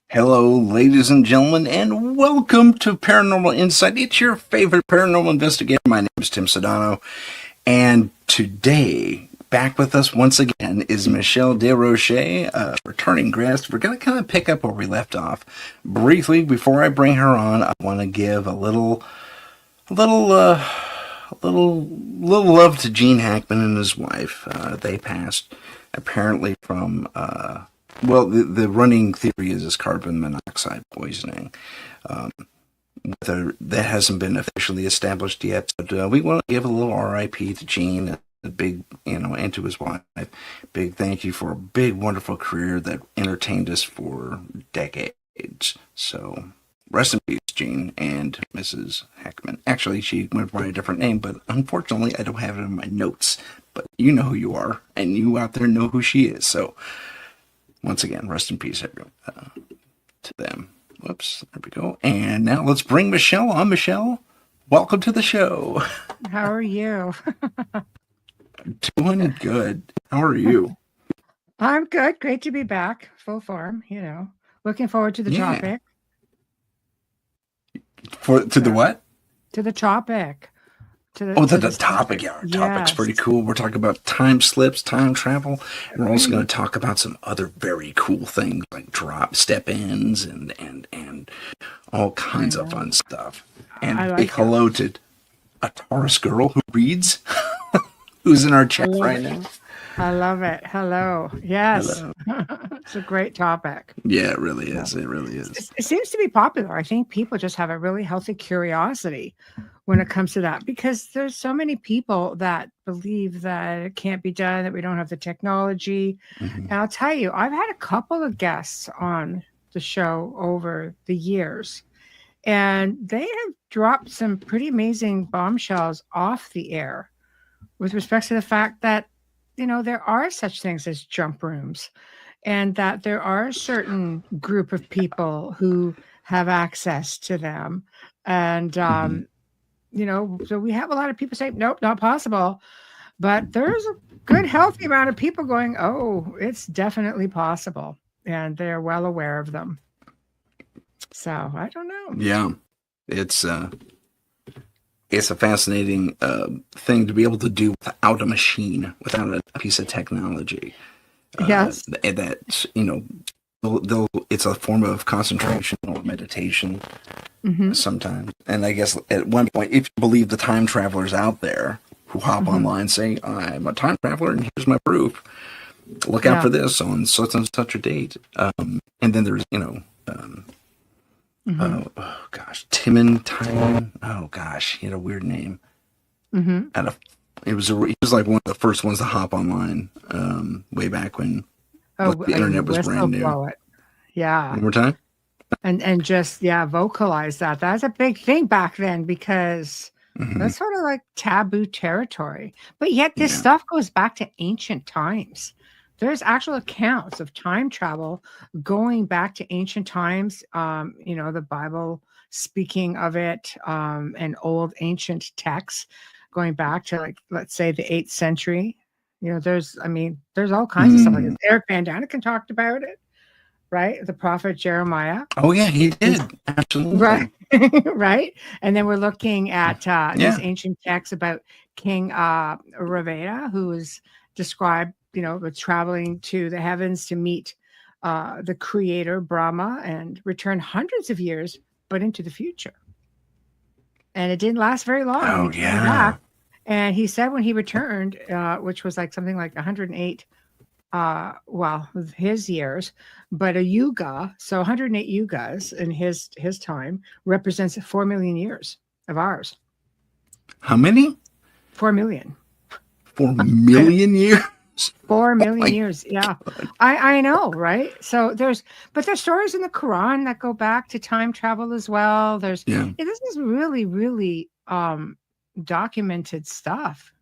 Hello, ladies and gentlemen, and welcome to Paranormal Insight. It's your favorite paranormal investigator. My name is Tim Sudano, and today, back with us once again is Michelle Desrochers, returning guest. We're going to kind of pick up where we left off. Briefly, before I bring her on, I want to give a little love to Gene Hackman and his wife. They passed apparently from the running theory is carbon monoxide poisoning. That hasn't been officially established yet, but we want to give a little RIP to Gene, a big, and to his wife. Big thank you for a big, wonderful career that entertained us for decades. So, rest in peace, Gene and Mrs. Hackman. Actually, she went by a different name, but unfortunately, I don't have it in my notes. But you know who you are, and you out there know who she is. So, once again, rest in peace, everyone, to them. Whoops, there we go. And now let's bring Michelle on. Michelle, welcome to the show. How are you? Doing good. How are you? I'm good. Great to be back. Full form, Looking forward to the topic. To the what? To the topic. The topic. Yeah, our topic's pretty cool. We're talking about time slips, time travel. And we're also going to talk about some other very cool things like step-ins and all kinds of fun stuff. And big hello to a Taurus girl who reads, who's in our chat right now. I love it. Hello. Yes. Hello. It's a great topic. Yeah, it really is. It really is. It seems to be popular. I think people just have a really healthy curiosity when it comes to that, because there's so many people that believe that it can't be done, that we don't have the technology. Mm-hmm. And I'll tell you, I've had a couple of guests on the show over the years, and they have dropped some pretty amazing bombshells off the air with respect to the fact that, there are such things as jump rooms, and that there are a certain group of people who have access to them. And, so we have a lot of people say, nope, not possible. But there's a good, healthy amount of people going, oh, it's definitely possible. And they're well aware of them. So I don't know. Yeah, it's a fascinating thing to be able to do without a machine, without a piece of technology. Yes. That, it's a form of concentration or meditation sometimes. And I guess at one point, if you believe the time travelers out there who hop online saying, I'm a time traveler and here's my proof, look out for this on such and such a date. And then there's, oh gosh, Timon. Oh gosh, he had a weird name. He was like one of the first ones to hop online way back when the internet was brand new. Yeah. One more time. And just vocalize that. That's a big thing back then, because that's sort of like taboo territory. But yet this stuff goes back to ancient times. There's actual accounts of time travel going back to ancient times. The Bible speaking of it, and old ancient texts going back to, like, let's say the 8th century. There's all kinds of stuff like this. Eric Van Daniken talked about it, right? The prophet Jeremiah. Oh yeah, he did. Absolutely. Right. Right. And then we're looking at these ancient texts about King Ravana, who was described, with traveling to the heavens to meet the creator Brahma and return hundreds of years, but into the future. And it didn't last very long. Oh, yeah. And he said when he returned, which was like something like 108, his years, but a yuga, so 108 yugas in his time represents 4 million years of ours. How many? 4 million. 4 million years? 4 million years. Yeah. I know, right? So there's stories in the Quran that go back to time travel as well. This is really, really documented stuff,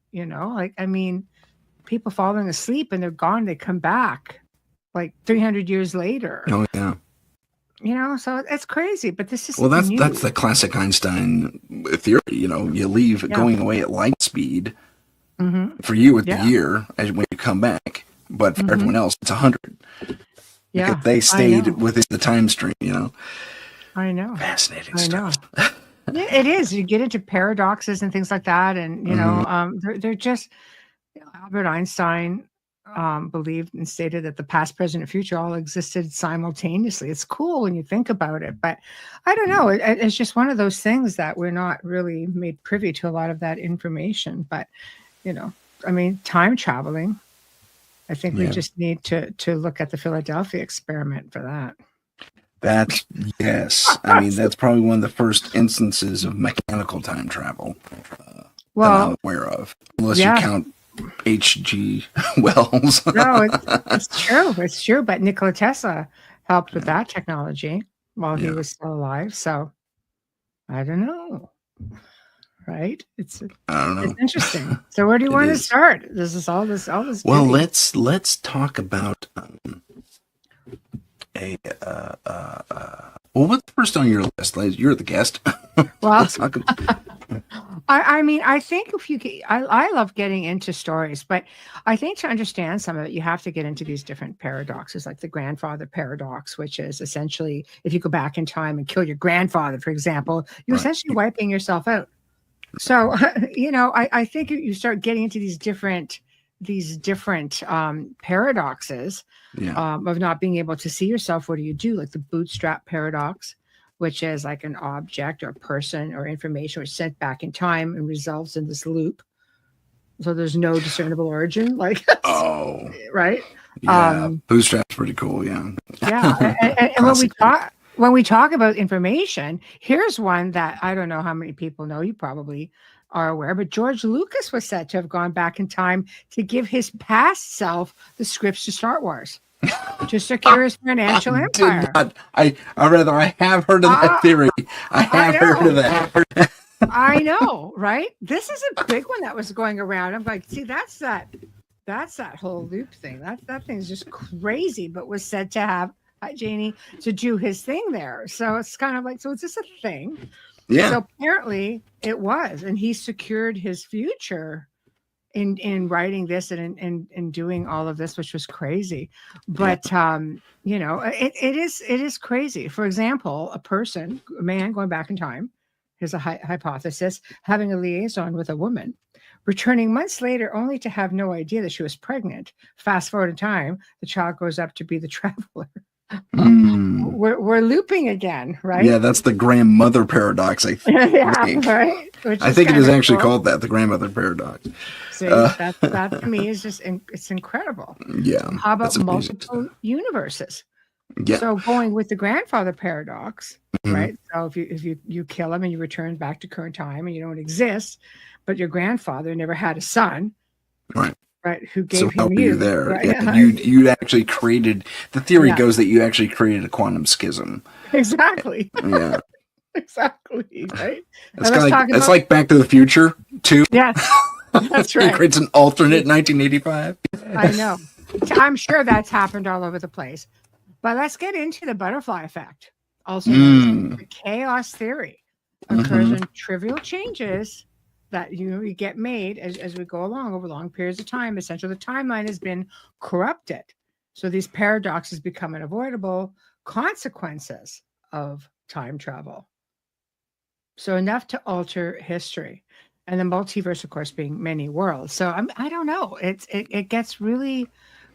people falling asleep and they're gone, they come back like 300 years later. Oh yeah. So it's crazy, but this is Well, that's new. the classic Einstein theory. You leave Yeah. going away at light speed. Mm-hmm. For you, it's a Yeah. year as when you come back, but for Mm-hmm. everyone else, it's 100 because Yeah. they I stayed know. within the time stream. I know. Fascinating I know. stuff. Yeah, it is. You get into paradoxes and things like that, and Hmm. they're just Albert Einstein believed and stated that the past, present, and future all existed simultaneously. It's cool when you think about it, but I don't know. It's just one of those things that we're not really made privy to a lot of that information. But you know, I mean, time traveling. I think we Yeah, just need to look at the Philadelphia experiment for that. that's yes. I mean, that's probably one of the first instances of mechanical time travel that I'm Well, aware of, unless you yeah, count H.G. Wells. no, it's true. It's true. But Nikola Tesla helped with that technology while he Yeah, was still alive. So I don't know. Right? I don't It's know. interesting. So where do you It want to is. start? This is all this Well, goody. let's talk about a well, what's first on your list, Liz? You're the guest. Well, Let's talk. I mean, I think if you get, I love getting into stories, but I think to understand some of it, you have to get into these different paradoxes, like the grandfather paradox, which is essentially if you go back in time and kill your grandfather, for example, you're Right. essentially wiping yourself out. So, I think you start getting into these different paradoxes Yeah. of not being able to see yourself. What do you do? Like the bootstrap paradox, which is like an object or person or information was sent back in time and results in this loop. So there's no discernible origin, like Oh, right? yeah. Um, Bootstrap's pretty cool. Yeah. yeah, and Classic. when we talk about information, here's one that I don't know how many people know. You probably are aware, but George Lucas was said to have gone back in time to give his past self the scripts to Star Wars to secure his financial Did empire. not. I rather I have heard of that Uh, theory. I I have heard of know. that. I know, right? This is a big one that was going around. I'm like, see, that's that whole loop thing. That thing's just crazy, but was said to have hi Janie to do his thing there. So it's kind of like, so is this a thing? Yeah. So apparently it was, and he secured his future in writing this and in doing all of this, which was crazy. Yeah. But it is crazy. For example, a man going back in time, here's a hypothesis, having a liaison with a woman, returning months later only to have no idea that she was pregnant. Fast forward in time, the child grows up to be the traveler. Mm. We're looping again, right? Yeah, that's the grandmother paradox, I Yeah, think. right. Which I is think it kind is of actually cool. called that, the grandmother paradox. See, that to me is just it's incredible. Yeah, How about that's amazing. multiple universes? Yeah. So going with the grandfather paradox, Mhm. right? So if you kill him and you return back to current time and you don't exist, but your grandfather never had a son, Right. right? Who So gave how him are you you, there? right? Yeah, you actually created. The theory Yeah, goes that you actually created a quantum schism. exactly, Yeah, exactly, right. it's And kind let's of like talk it's about like Back to the Future too. yes, that's It right. creates an alternate 1985. I know. I'm sure that's happened all over the place. But let's get into the butterfly effect, also known as Mm. the chaos theory. Occurs Hmm. when trivial changes that you get made as we go along over long periods of time. Essentially, the timeline has been corrupted. So these paradoxes become unavoidable consequences of time travel. So enough to alter history. And the multiverse, of course, being many worlds. So I don't know. It gets really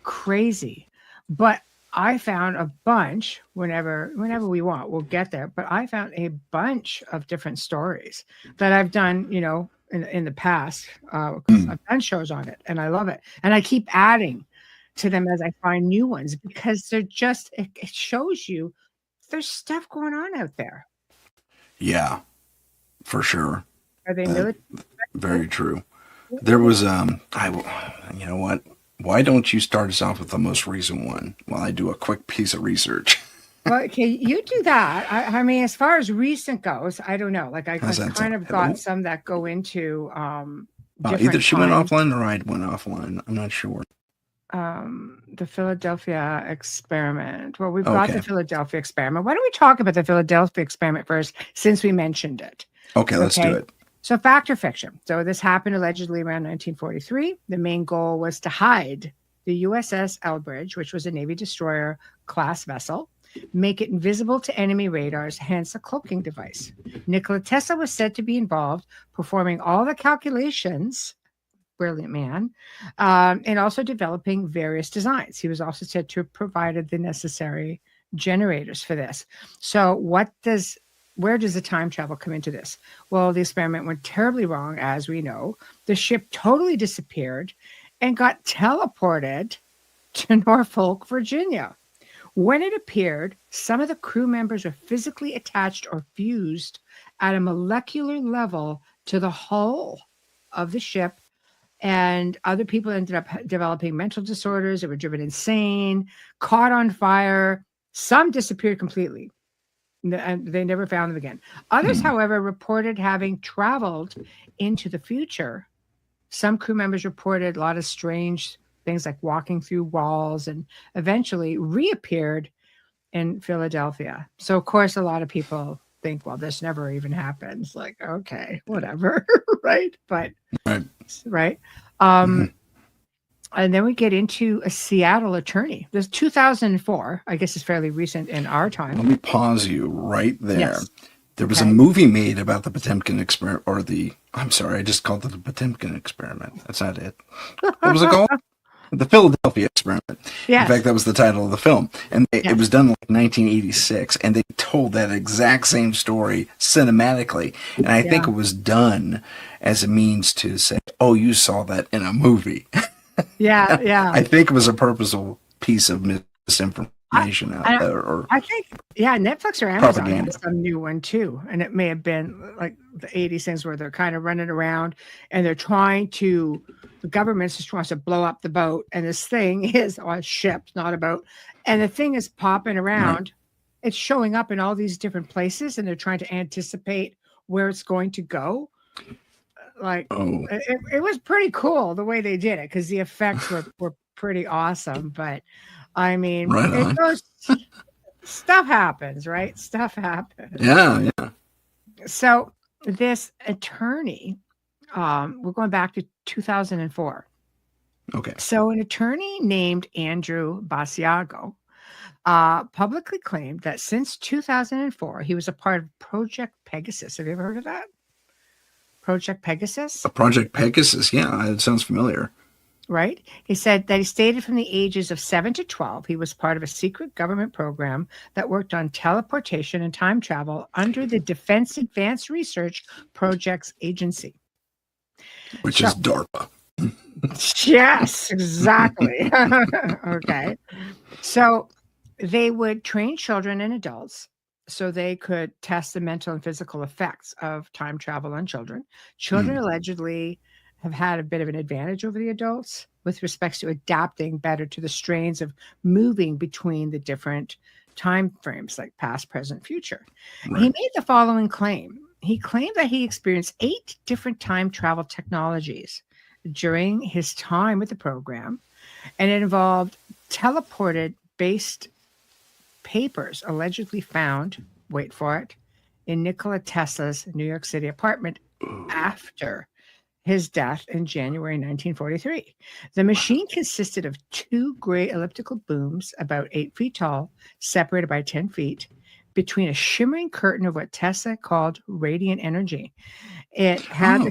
crazy. But I found a bunch whenever we want, we'll get there. But I found a bunch of different stories that I've done, in the past, because Mm. I've done shows on it and I love it. And I keep adding to them as I find new ones because it shows you there's stuff going on out there. Yeah, for sure. Are they Uh, military? very true. There was you know what? Why don't you start us off with the most recent one while I do a quick piece of research? Well, okay, you do that. I mean, as far as recent goes, I don't know. Like How's I've that kind sound? of got Hello? some that go into Either different she went times. offline or I went offline. I'm not sure. the Philadelphia experiment. Well, we've got Okay. the Philadelphia experiment. Why don't we talk about the Philadelphia experiment first, since we mentioned it? Okay, let's do Okay. it. So fact or fiction? So this happened allegedly around 1943. The main goal was to hide the USS Elbridge, which was a Navy destroyer class vessel, make it invisible to enemy radars, hence a cloaking device. Nikola Tesla was said to be involved, performing all the calculations, brilliant man, and also developing various designs. He was also said to have provided the necessary generators for this. So where does the time travel come into this? Well, the experiment went terribly wrong, as we know. The ship totally disappeared and got teleported to Norfolk, Virginia. When it appeared, some of the crew members were physically attached or fused at a molecular level to the hull of the ship, and other people ended up developing mental disorders. They were driven insane, caught on fire. Some disappeared completely, and they never found them again. Others, however, reported having traveled into the future. Some crew members reported a lot of strange things like walking through walls, and eventually reappeared in Philadelphia. So, of course, a lot of people think, well, this never even happened. It's like, okay, whatever, right? But, Right. right. Mhm. And then we get into a Seattle attorney. This 2004, I guess, is fairly recent in our Let time. me pause you right there. Yes. There was Okay. a movie made about the Potemkin experiment, I'm sorry, I just called it the Potemkin experiment. That's not it. What was it called? The Philadelphia experiment. In Yes. fact, that was the title of the film. And it Yes. was done in like 1986, and they told that exact same story cinematically. And I think Yeah. it was done as a means to say, oh, you saw that in a movie. Yeah. Yeah. I think it was a purposeful piece of I, misinformation out I, there, or I think, yeah, Netflix or Amazon propaganda. has some new one too. And it may have been like the 80s things where they're kind of running around and they're trying to, the government just wants to blow up the boat. And this thing is a ship, not a boat. And the thing is popping Right. around. It's showing up in all these different places and they're trying to anticipate where it's going to go. Like, Oh, it was pretty cool the way they did it because the effects were pretty awesome. But I mean, right it on. goes, stuff happens, right? Stuff happens. Yeah, yeah. So this attorney, we're going back to 2004. Okay. So an attorney named Andrew Basiago publicly claimed that since 2004, he was a part of Project Pegasus. Have you ever heard of that? Project Pegasus? Project Pegasus. Yeah, it sounds familiar. Right? He said that he stated from the ages of 7 to 12, he was part of a secret government program that worked on teleportation and time travel under the Defense Advanced Research Projects Agency. Which So, is DARPA. yes, exactly. Okay. So they would train children and adults so they could test the mental and physical effects of time travel on children. Children allegedly have had a bit of an advantage over the adults with respects to adapting better to the strains of moving between the different time frames, like past, present, future. Right. He made the following claim. He claimed that he experienced 8 different time travel technologies during his time with the program, and it involved teleported based papers allegedly found, wait for it, in Nikola Tesla's New York City apartment after his death in January 1943. The machine consisted of 2 gray elliptical booms about 8 feet tall, separated by 10 feet, between a shimmering curtain of what Tesla called radiant energy. It had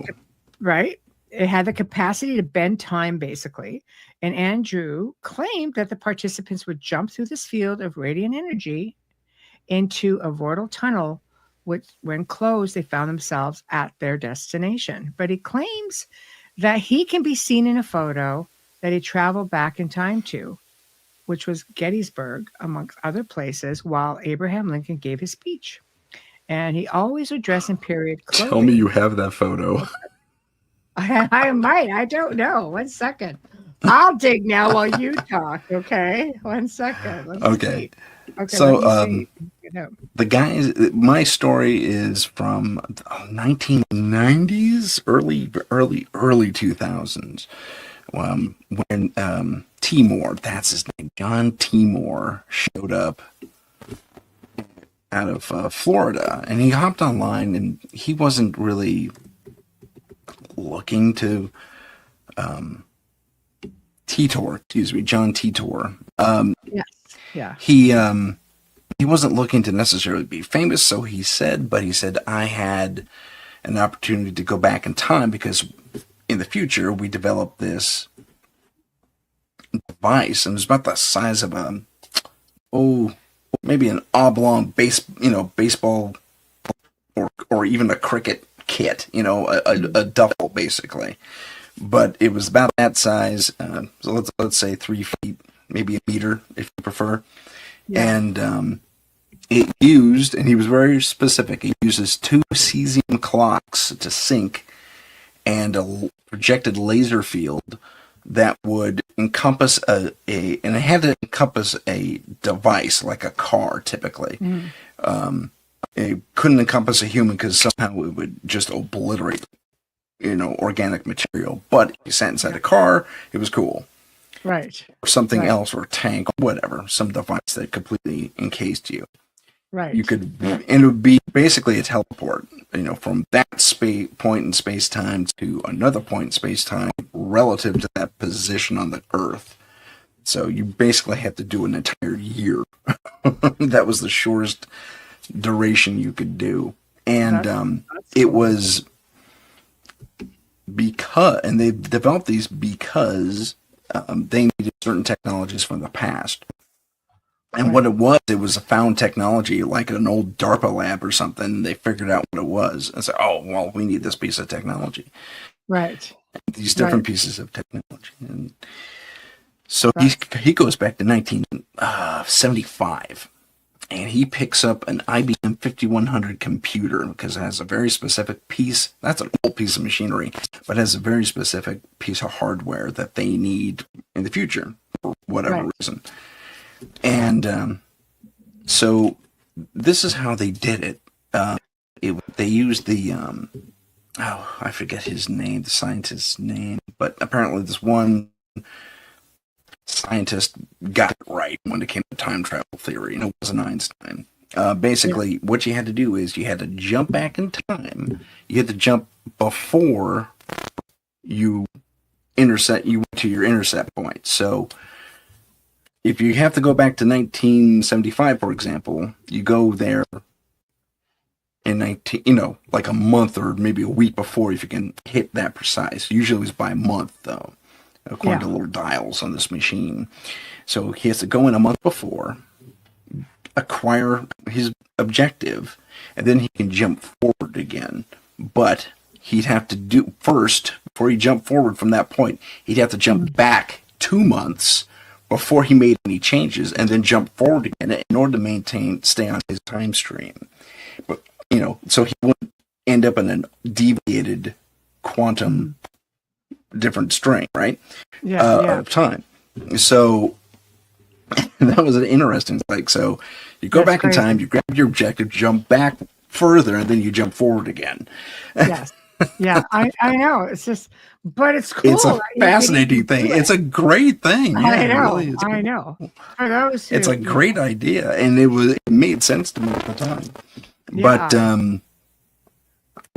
It had the capacity to bend time, basically. And Andrew claimed that the participants would jump through this field of radiant energy into a vortal tunnel, which, when closed, they found themselves at their destination. But he claims that he can be seen in a photo that he traveled back in time to, which was Gettysburg, amongst other places, while Abraham Lincoln gave his speech. And he always would dress in period clothing. Tell me you have that photo. I might. I don't know. 1 second. I'll dig now while you talk. Okay. 1 second. Let's Okay. see. Okay. So, let me see. the guys, my story is from 1990s, early 2000s. when Timor, that's his name, John Timor, showed up out of Florida, and he hopped online, and he wasn't really looking to John Titor. Yes. Yeah. He wasn't looking to necessarily be famous, so he said, I had an opportunity to go back in time because in the future we developed this device, and it was about the size of maybe an oblong baseball or even a cricket kit, a duffel basically. But it was about that size. So let's say 3 feet, maybe a meter if you prefer. Yeah. And and he was very specific. It uses 2 cesium clocks to sync and a projected laser field that would encompass and it had to encompass a device like a car typically. It couldn't encompass a human because somehow it would just obliterate, organic material. But if you sat inside a car, it was cool. Right. Or something else, or a tank, or whatever, some device that completely encased you. Right. And it would be basically a teleport, from that point in space-time to another point in space-time relative to that position on the Earth. So you basically had to do an entire year. That was the shortest duration you could do. And that's it was and they developed these because they needed certain technologies from the past. And what it was a found technology, like an old DARPA lab or something. They figured out what it was and said, we need this piece of technology. Right. These different pieces of technology. And so he goes back to 1975, and he picks up an IBM 5100 computer because it has a very specific piece. That's an old piece of machinery, but it has a very specific piece of hardware that they need in the future for whatever reason. And so this is how they did it. They used the I forget his name, the scientist's name, but apparently this one scientist got it right when it came to time travel theory, and it wasn't Einstein. Basically, what you had to do is you had to jump back in time. You had to jump before you went to your intercept point. So if you have to go back to 1975, for example, you go there in like a month or maybe a week before, if you can hit that precise. Usually it's by a month, though, according to little dials on this machine. So he has to go in a month before, acquire his objective, and then he can jump forward again. But he'd have to do first, before he jumped forward from that point, he'd have to jump back 2 months before he made any changes, and then jump forward again in order to stay on his time stream. But, so he wouldn't end up in a deviated quantum different string, right? Of time. So that was an interesting thing. So you go back in time, you grab your objective, jump back further, and then you jump forward again. Yes. Yeah, I know. It's just, but it's cool. It's a fascinating thing. It's a great thing. Yeah, I know. It really is cool. I know. For those it's a great idea, and it made sense to me at the time. But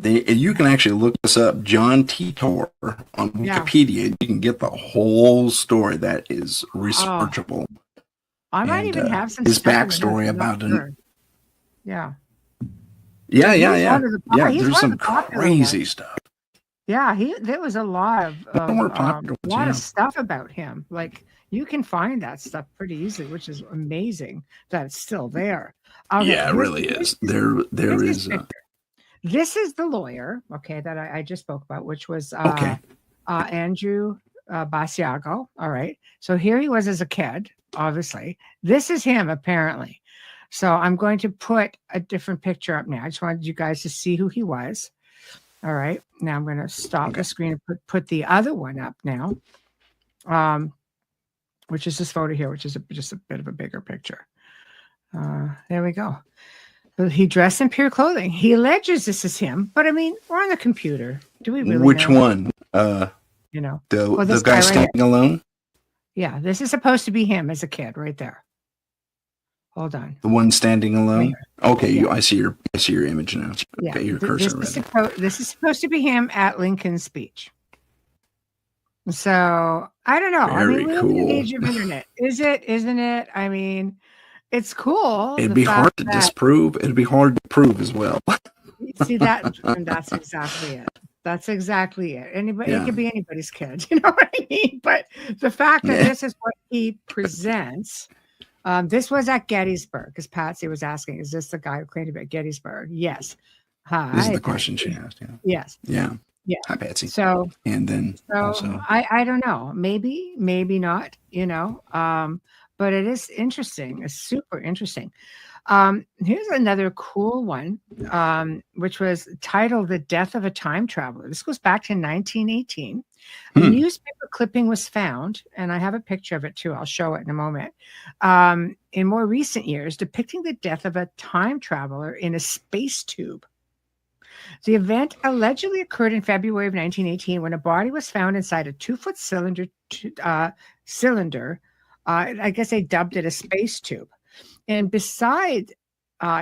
you can actually look this up, John Titor, on Wikipedia. You can get the whole story. That is researchable. I might even have some his backstory about it. Yeah. Yeah. There's some crazy stuff. Yeah, there was a lot of stuff about him. Like, you can find that stuff pretty easily, which is amazing that it's still there. Yeah, it really is. There is. This is the lawyer, that I just spoke about, which was Andrew Basiago. All right. So here he was as a kid, obviously. This is him, apparently. So I'm going to put a different picture up now. I just wanted you guys to see who he was. All right. Now I'm going to stop the screen and put the other one up now, which is this photo here, which is just a bit of a bigger picture. There we go. He dressed in pure clothing. He alleges this is him, but I mean, we're on the computer. Do we really? Which one? you know. The Well, the this guy guy right here. standing alone, Yeah, this is supposed to be him as a kid right there. Hold on. the one standing Right alone. here. Okay, Yeah. I see your image now. Yeah. Okay, your cursor right This is supposed to be him at Lincoln's speech. So I don't know. there. I mean, Very we live in an cool. age of internet. Is it? Isn't it? I mean, it's cool. It'd The be fact hard to that disprove. It'd be hard to prove as well. see that, and that's exactly it. That's exactly it. Anybody, it Yeah, could be anybody's kid. You know what I mean? But the fact that yeah. this is what he presents. This was at Gettysburg, because Patsy was asking, "Is this the guy who claimed to be at Gettysburg?" Yes. This is Hi, the question she Patsy. asked. Yeah, Yes. yeah. Yeah. Hi, Patsy. So And then also, I don't know. Maybe not, you know. But it is interesting. It's super interesting. Here's another cool one, which was titled "The Death of a Time Traveler." This goes back to 1918. A hmm, newspaper clipping was found, and I have a picture of it too. I'll show it in a moment. In more recent years, depicting the death of a time traveler in a space tube. The event allegedly occurred in February of 1918 when a body was found inside a 2-foot cylinder. Cylinder. I guess they dubbed it a space tube. And beside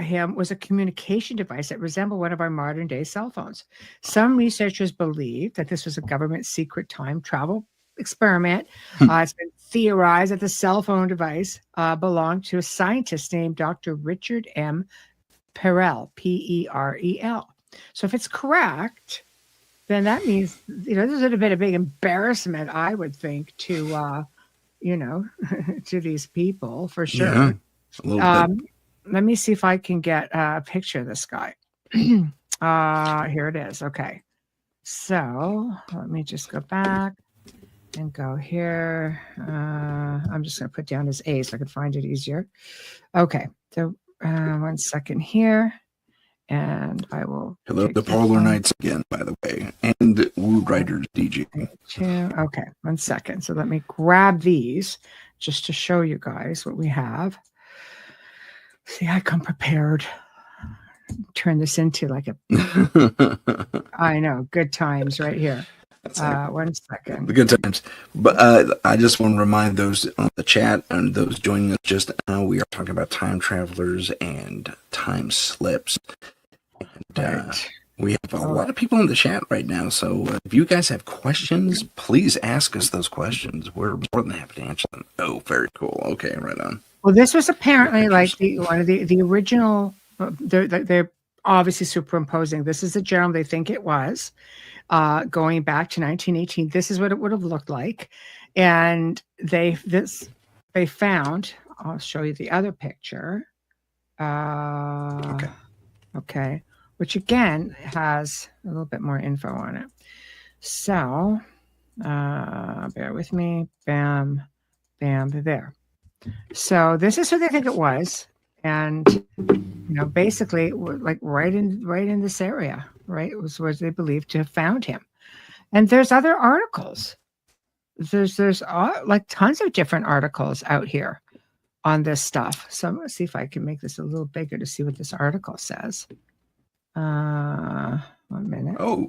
him was a communication device that resembled one of our modern day cell phones. Some researchers believe that this was a government secret time travel experiment. It's been theorized that the cell phone device belonged to a scientist named Dr. Richard M. Perel, Perel. So if it's correct, then that means, you know, this would have been a big embarrassment, I would think, to, you know, to these people for sure. yeah, a little bit. Let me see if I can get a picture of this guy. Here it is. Okay. So let me just go back and go here. I'm just going to put down his A so I can find it easier. Okay. So 1 second here. And I will. Hello, the Parlor Nights again, by the way, and the Woo Riders DJ. Okay, 1 second. So let me grab these just to show you guys what we have. See, I come prepared. Turn this into like I know, good times right here. 1 second. The good times. But I just want to remind those on the chat and those joining us just now, we are talking about time travelers and time slips. And Right. we have a lot of people in the chat right now. So if you guys have questions, please ask us those questions. We're more than happy to answer them. Oh, very cool. Okay, right on. Well, this was apparently like one of the original. They're obviously superimposing. This is the gentleman they think it was. Going back to 1918, this is what it would have looked like, and they found. I'll show you the other picture. Okay, which again has a little bit more info on it. So, bear with me. Bam, bam, there. So this is who they think it was, and you know, basically, like right in this area, right? It was where they believed to have found him. And there's other articles. There's like tons of different articles out here on this stuff. So I'm gonna see if I can make this a little bigger to see what this article says. 1 minute. Oh,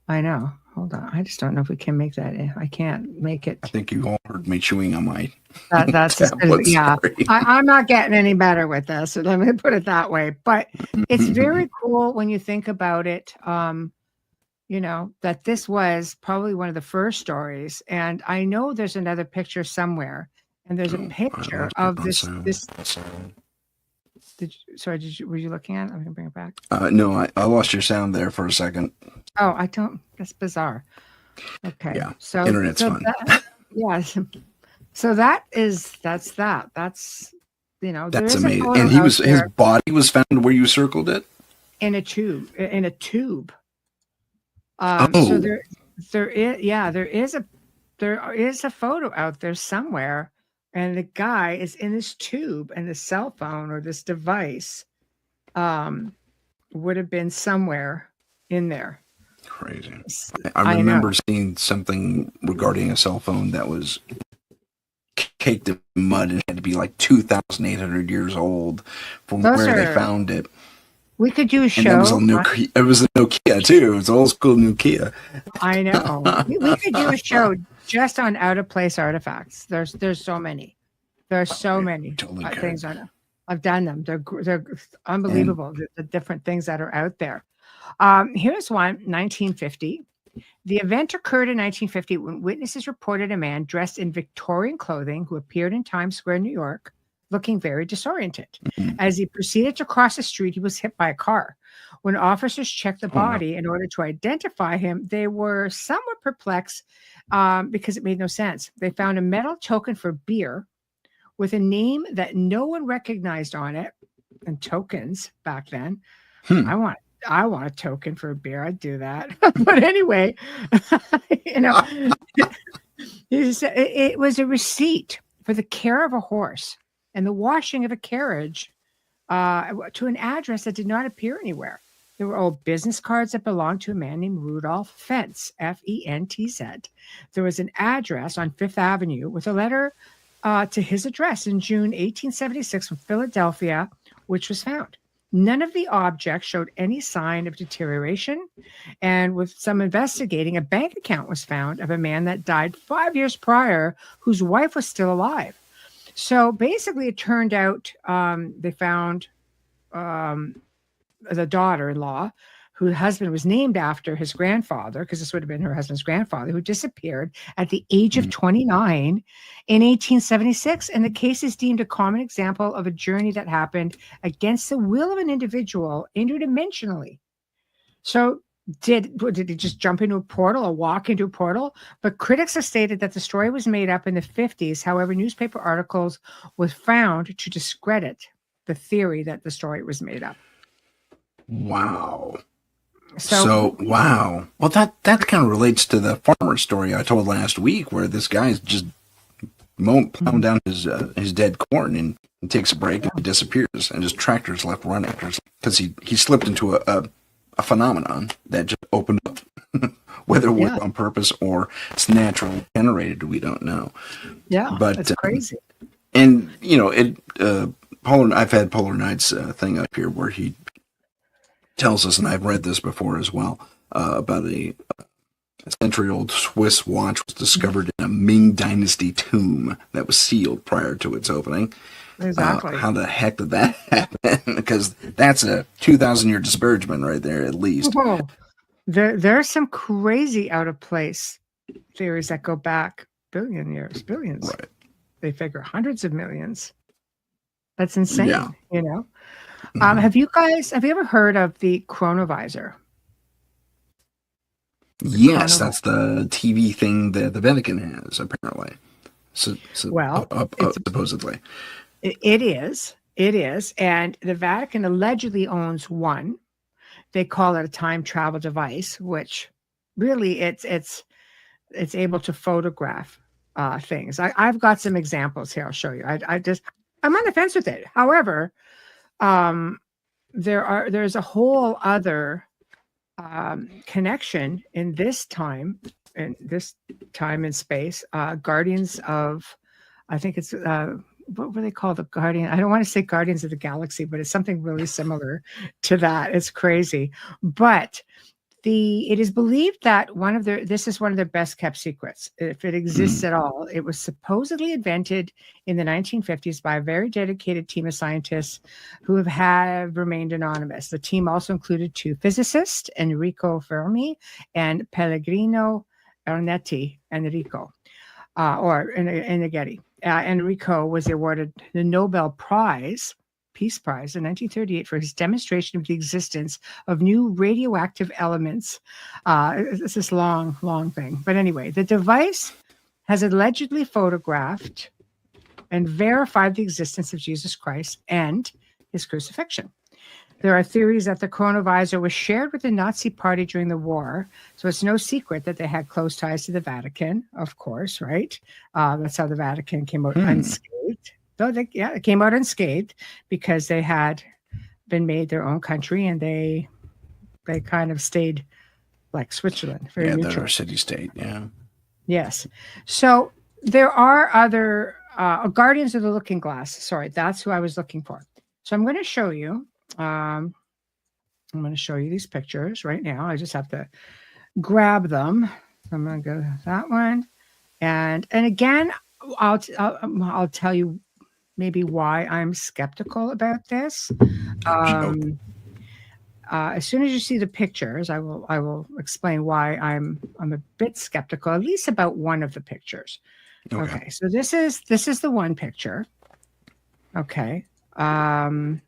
I know. Hold on. I just don't know if we can make that. I can't make it. I think you all heard me chewing on my That's tablet, yeah. sorry. I'm not getting any better with this. So let me put it that way. But it's very cool when you think about it. You know, that this was probably one of the first stories. And I know there's another picture somewhere. And there's a picture of this. Were you looking at it? I'm going to bring it back. No, I lost your sound there for a second. Oh, I don't. That's bizarre. Okay. Yeah. So Internet's fun. Yeah. So that's that. That's, you know, That's amazing. And his body was found where you circled it? In a tube. Oh. So there is a photo out there somewhere, and the guy is in this tube, and the cell phone or this device would have been somewhere in there. Crazy. I remember know. seeing something regarding a cell phone that was caked in mud and had to be like 2,800 years old from where they found it. We could do a And that was show. a Nokia. It was a Nokia too. It was old school Nokia. I know. We could do a show just on out of place artifacts. There's so many. There's so many Totally could. things on it. I've done them. They're unbelievable. The different things that are out there. Here's one, 1950. The event occurred in 1950 when witnesses reported a man dressed in Victorian clothing who appeared in Times Square, New York, looking very disoriented. As he proceeded to cross the street, he was hit by a car. When officers checked the body in order to identify him, they were somewhat perplexed because it made no sense. They found a metal token for beer with a name that no one recognized on it, and tokens back then. I want a token for a beer. I'd do that. But anyway, it was a receipt for the care of a horse and the washing of a carriage to an address that did not appear anywhere. There were old business cards that belonged to a man named Rudolph Fentz, F-E-N-T-Z. There was an address on Fifth Avenue with a letter to his address in June 1876 from Philadelphia, which was found. None of the objects showed any sign of deterioration, and with some investigating, a bank account was found of a man that died 5 years prior, whose wife was still alive. So basically, it turned out they found the daughter-in-law, whose husband was named after his grandfather, because this would have been her husband's grandfather, who disappeared at the age of 29 in 1876. And the case is deemed a common example of a journey that happened against the will of an individual interdimensionally. So did he just jump into a portal or walk into a portal? But critics have stated that the story was made up in the 50s. However, newspaper articles was found to discredit the theory that the story was made up. Wow. So wow. Well, that kind of relates to the farmer story I told last week, where this guy's just plowing down his dead corn and takes a break and disappears, and his tractor's left running because he slipped into a phenomenon that just opened up. Whether it was on purpose or it's naturally generated, we don't know. Yeah, but it's crazy. And I've had Polar Night's thing up here where he tells us, and I've read this before as well, about a century-old Swiss watch was discovered in a Ming Dynasty tomb that was sealed prior to its opening. Exactly. How the heck did that happen? Because that's a 2,000-year disparagement right there, at least. Whoa. There are some crazy out-of-place theories that go back billions. Right. They figure hundreds of millions. That's insane, Yeah. Have you ever heard of the chronovisor? Yes, that's the TV thing that the Vatican has, apparently. Supposedly. It is. And the Vatican allegedly owns one. They call it a time travel device, which really it's able to photograph things. I've got some examples here. I'll show you. I'm on the fence with it. However, there's a whole other connection in this time and space. Guardians of, I think it's what were they called? The Guardian. I don't want to say Guardians of the Galaxy, but it's something really similar to that. It's crazy, but it is believed that this is one of their best kept secrets, if it exists at all. It was supposedly invented in the 1950s by a very dedicated team of scientists who have remained anonymous. The team also included two physicists, Enrico Fermi and Pellegrino Ernetti Enrico, or Enrigetti. Enrico was awarded the Nobel Peace Prize in 1938 for his demonstration of the existence of new radioactive elements. It's this long thing. But anyway, the device has allegedly photographed and verified the existence of Jesus Christ and his crucifixion. There are theories that the chronovisor was shared with the Nazi Party during the war, so it's no secret that they had close ties to the Vatican, of course, right? That's how the Vatican came out unscathed. It came out unscathed because they had been made their own country, and they kind of stayed like Switzerland. Very neutral. They're a city-state, yeah. Yes. So there are other Guardians of the Looking Glass. Sorry, that's who I was looking for. So I'm going to show you. I'm going to show you these pictures right now. I just have to grab them. So I'm going to go to that one. And again, I'll tell you maybe why I'm skeptical about this. As soon as you see the pictures, I will explain why I'm a bit skeptical, at least about one of the pictures. Okay, so this is the one picture. Okay, but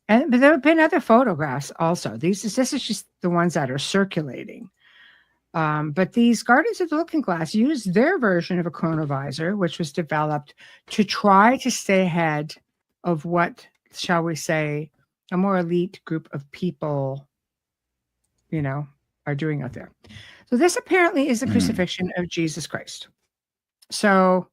there have been other photographs also. This is just the ones that are circulating. But these Guardians of the Looking Glass used their version of a chronovisor, which was developed to try to stay ahead of what, shall we say, a more elite group of people, are doing out there. So this apparently is the crucifixion of Jesus Christ. So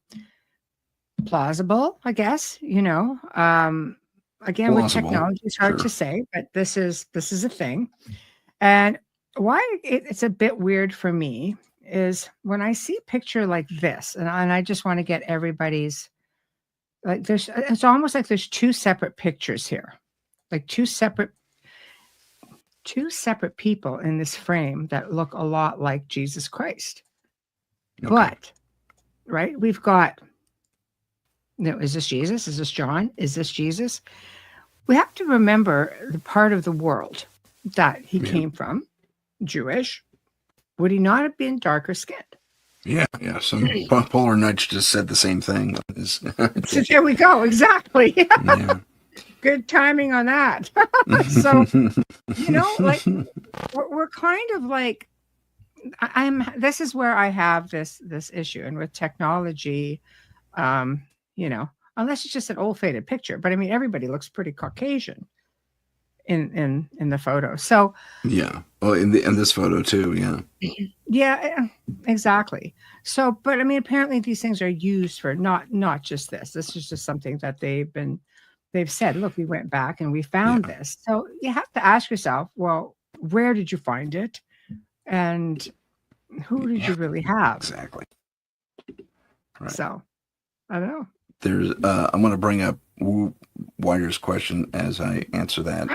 plausible, I guess, again, plausible. With technology, it's hard to say, but this is a thing. And why it's a bit weird for me is when I see a picture like this, and I just want to get everybody's, like, it's almost like there's two separate pictures here, like two separate people in this frame that look a lot like Jesus Christ. Okay. But, right, we've got, is this Jesus? Is this John? Is this Jesus? We have to remember the part of the world that he came from, Jewish. Would he not have been darker skinned? Yeah. Some polar nudge just said the same thing. So there we go. Exactly. Yeah. Good timing on that. So, like we're kind of like, this is where I have this issue. And with technology, unless it's just an old faded picture, but I mean, everybody looks pretty Caucasian in the photo. So yeah. Well, in this photo too. Yeah. Yeah, exactly. So, but I mean, apparently these things are used for not just this. This is just something that they've said, look, we went back and we found this. So you have to ask yourself, well, where did you find it? And who did you really have? Exactly. Right. So I don't know. There's I'm going to bring up Wider's question as I answer that.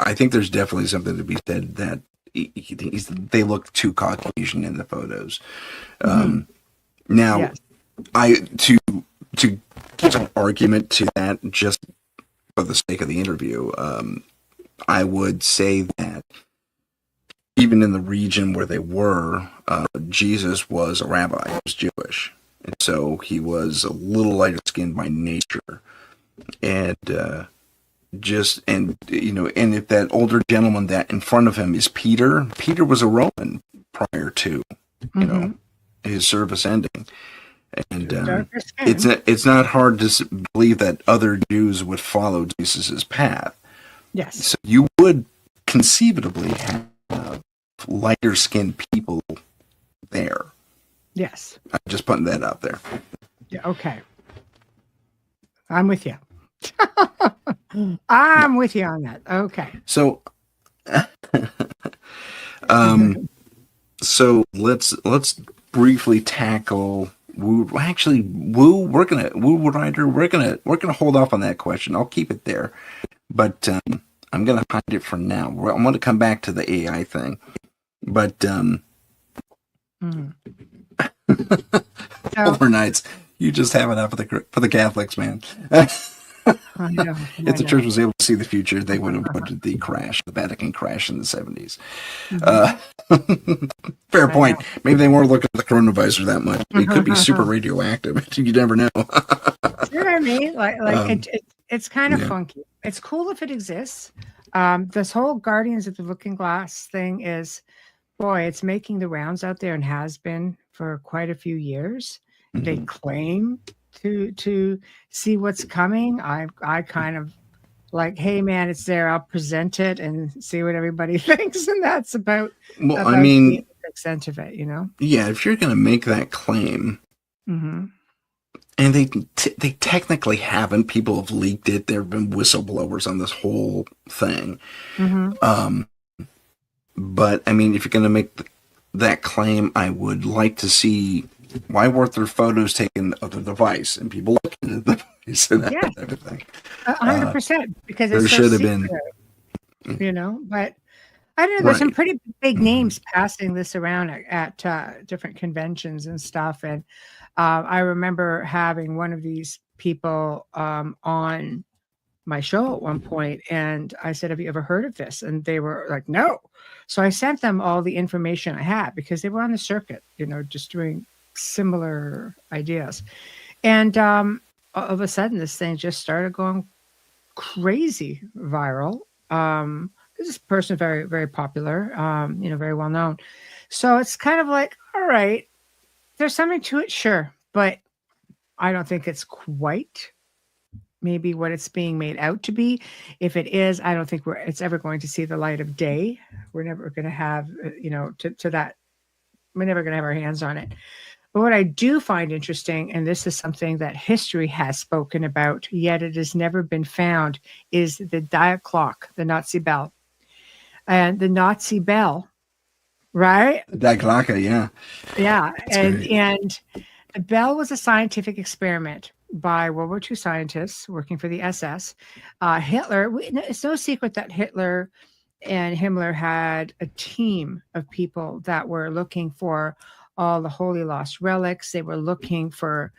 I think there's definitely something to be said that they look too Caucasian in the photos. Now, yes. To give an argument to that, just for the sake of the interview, I would say that even in the region where they were, Jesus was a rabbi. He was Jewish, and so he was a little lighter skinned by nature, and and if that older gentleman that in front of him is Peter was a Roman prior to his service ending. And it's not hard to believe that other Jews would follow Jesus's path. Yes. So you would conceivably have lighter skinned people there. Yes. I'm just putting that out there. Yeah. Okay. I'm with you. I'm with you on that. Okay. So, so let's briefly tackle Woo. Actually, Woo. We're gonna hold off on that question. I'll keep it there, but I'm gonna hide it for now. I'm gonna come back to the AI thing, but overnights. You just have it out for the Catholics, man. I know. If the church was able to see the future, they would have wanted the Vatican crash in the 70s. Fair point. Maybe they weren't looking at the chronovisor that much. It could be super radioactive. You never know. You know what I mean? It's kind of funky. It's cool if it exists. This whole Guardians of the Looking Glass thing is, boy, it's making the rounds out there and has been for quite a few years. Mm-hmm. They claim to see what's coming. I kind of like, hey man, it's there. I'll present it and see what everybody thinks, and that's about the extent of it, Yeah, if you're going to make that claim, and they technically haven't. People have leaked it. There have been whistleblowers on this whole thing. But I mean, if you're going to make that claim, I would like to see why weren't there photos taken of the device and people looking at the device and that Yes, type of thing? 100%, because There it's so should have been. secretive, but I don't know. There's some Right. pretty big names passing this around at different conventions and stuff. And I remember having one of these people on my show at one point, and I said, "Have you ever heard of this?" And they were like, "No." So I sent them all the information I had because they were on the circuit, just doing similar ideas. And all of a sudden, this thing just started going crazy viral. This person very, very popular, very well known. So it's kind of like, all right, there's something to it, sure, but I don't think it's quite maybe what it's being made out to be. If it is, I don't think it's ever going to see the light of day. We're never going to have, to that. We're never going to have our hands on it. But what I do find interesting, and this is something that history has spoken about, yet it has never been found, is the dial clock, the Nazi bell. And the Nazi bell, right? Daglaka, yeah. Yeah. That's And great. and the bell was a scientific experiment by World War II scientists working for the SS. Hitler, it's no secret that Hitler and Himmler had a team of people that were looking for all the holy lost relics. They were looking for,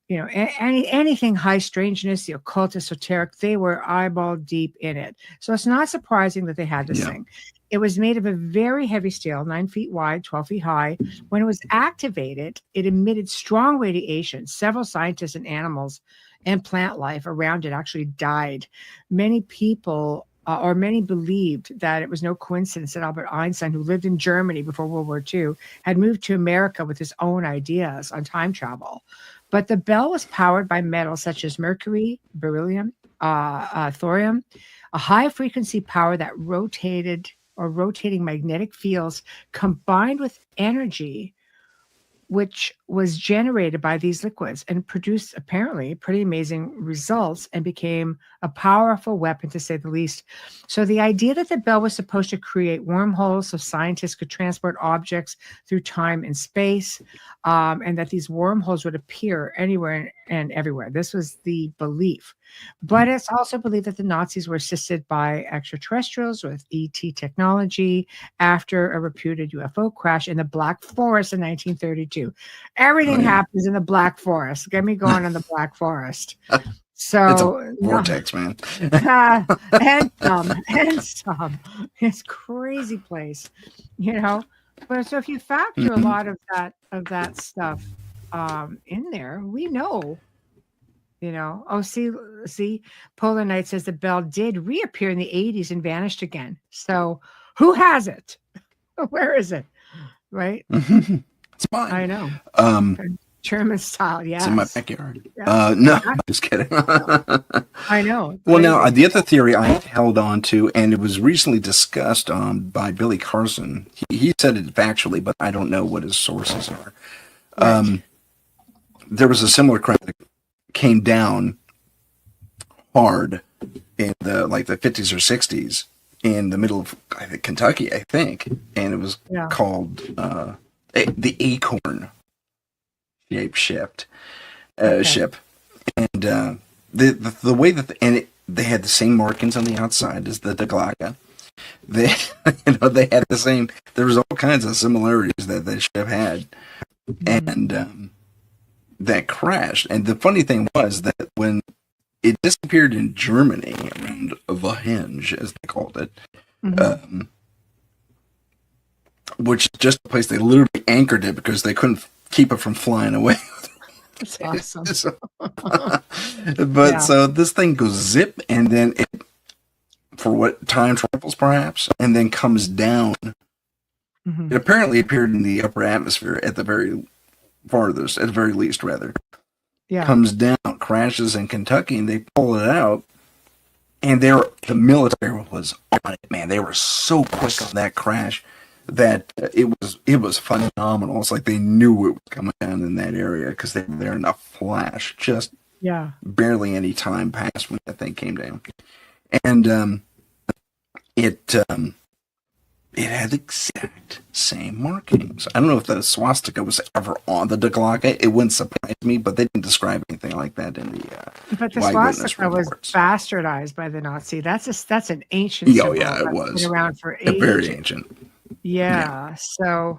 anything high strangeness, the occult, esoteric. They were eyeball deep in it. So it's not surprising that they had this Yeah. thing. It was made of a very heavy steel, 9 feet wide, 12 feet high. When it was activated, it emitted strong radiation. Several scientists and animals and plant life around it actually died. Many people or many believed that it was no coincidence that Albert Einstein, who lived in Germany before World War II, had moved to America with his own ideas on time travel. But the bell was powered by metals such as mercury, beryllium, thorium, a high frequency power that rotating magnetic fields combined with energy, which was generated by these liquids and produced apparently pretty amazing results and became a powerful weapon, to say the least. So the idea that the bell was supposed to create wormholes so scientists could transport objects through time and space, and that these wormholes would appear anywhere and everywhere. This was the belief. But it's also believed that the Nazis were assisted by extraterrestrials with ET technology after a reputed UFO crash in the Black Forest in 1932. Everything Oh, yeah. happens in the Black Forest. Get me going on the Black Forest. It's a So, vortex, man. and some. It's a crazy place, But so if you factor a lot of that stuff in there, we know. See, Polar Knight says the bell did reappear in the 80s and vanished again. So who has it? Where is it? Right? It's mine. I know. German style, yes. It's in my backyard. Yeah. No, I'm just kidding. I know. Well, now, the other theory I held on to, and it was recently discussed by Billy Carson. He said it factually, but I don't know what his sources are. Right. There was a similar crash that came down hard in the 50s or 60s in the middle of Kentucky, I think, and it was called the Acorn ship, ship, and the way that they had the same markings on the outside as the Daglaka. They they had the same. There was all kinds of similarities that the ship had, and that crashed. And the funny thing was that when it disappeared in Germany around the Hinge, as they called it, which is just a place they literally anchored it because they couldn't keep it from flying away. That's awesome. So this thing goes zip, and then it, for what time travels perhaps, and then comes down. It apparently appeared in the upper atmosphere at the very farthest, at the very least, rather. Yeah. Comes down, crashes in Kentucky, and they pull it out. And the military was on it, man. They were so quick on that crash that it was phenomenal. It's like they knew it was coming down in that area because they were there in a flash. Just barely any time passed when that thing came down. And It had the exact same markings. I don't know if the swastika was ever on the Daglaka. It wouldn't surprise me, but they didn't describe anything like that in the But the eyewitness swastika was reports. bastardized by the Nazi. That's an ancient Oh, symbol yeah, it that's been was. around for Very ages. ancient. Yeah. Yeah. So,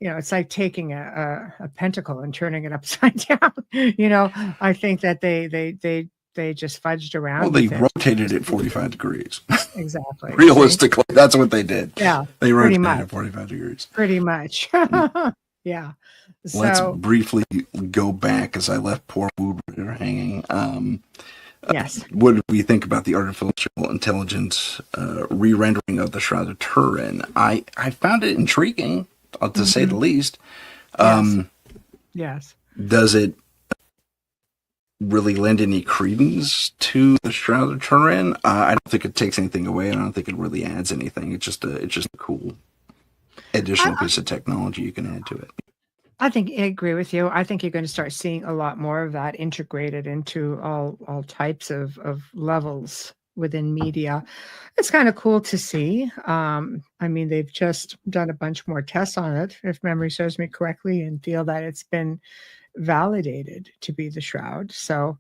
it's like taking a pentacle and turning it upside down. I think that they just fudged Well, around they with it. rotated it 45 degrees. Exactly. See? Realistically, that's what they did. Yeah. They Pretty rotated much. it 45 degrees. Pretty much. Yeah. Let's So, briefly go back as I left poor Woober hanging. yes. What do we think about the artificial intelligence re-rendering of the Shroud of Turin? I found it intriguing, to say the least. Yes. Does it really lend any credence to the Shroud of Turin? I don't think it takes anything away. I don't think it really adds anything. It's just a cool additional piece of technology you can add to it. I agree with you. I think you're going to start seeing a lot more of that integrated into all types of levels within media. It's kind of cool to see. They've just done a bunch more tests on it, if memory serves me correctly, and feel that it's been validated to be the Shroud. So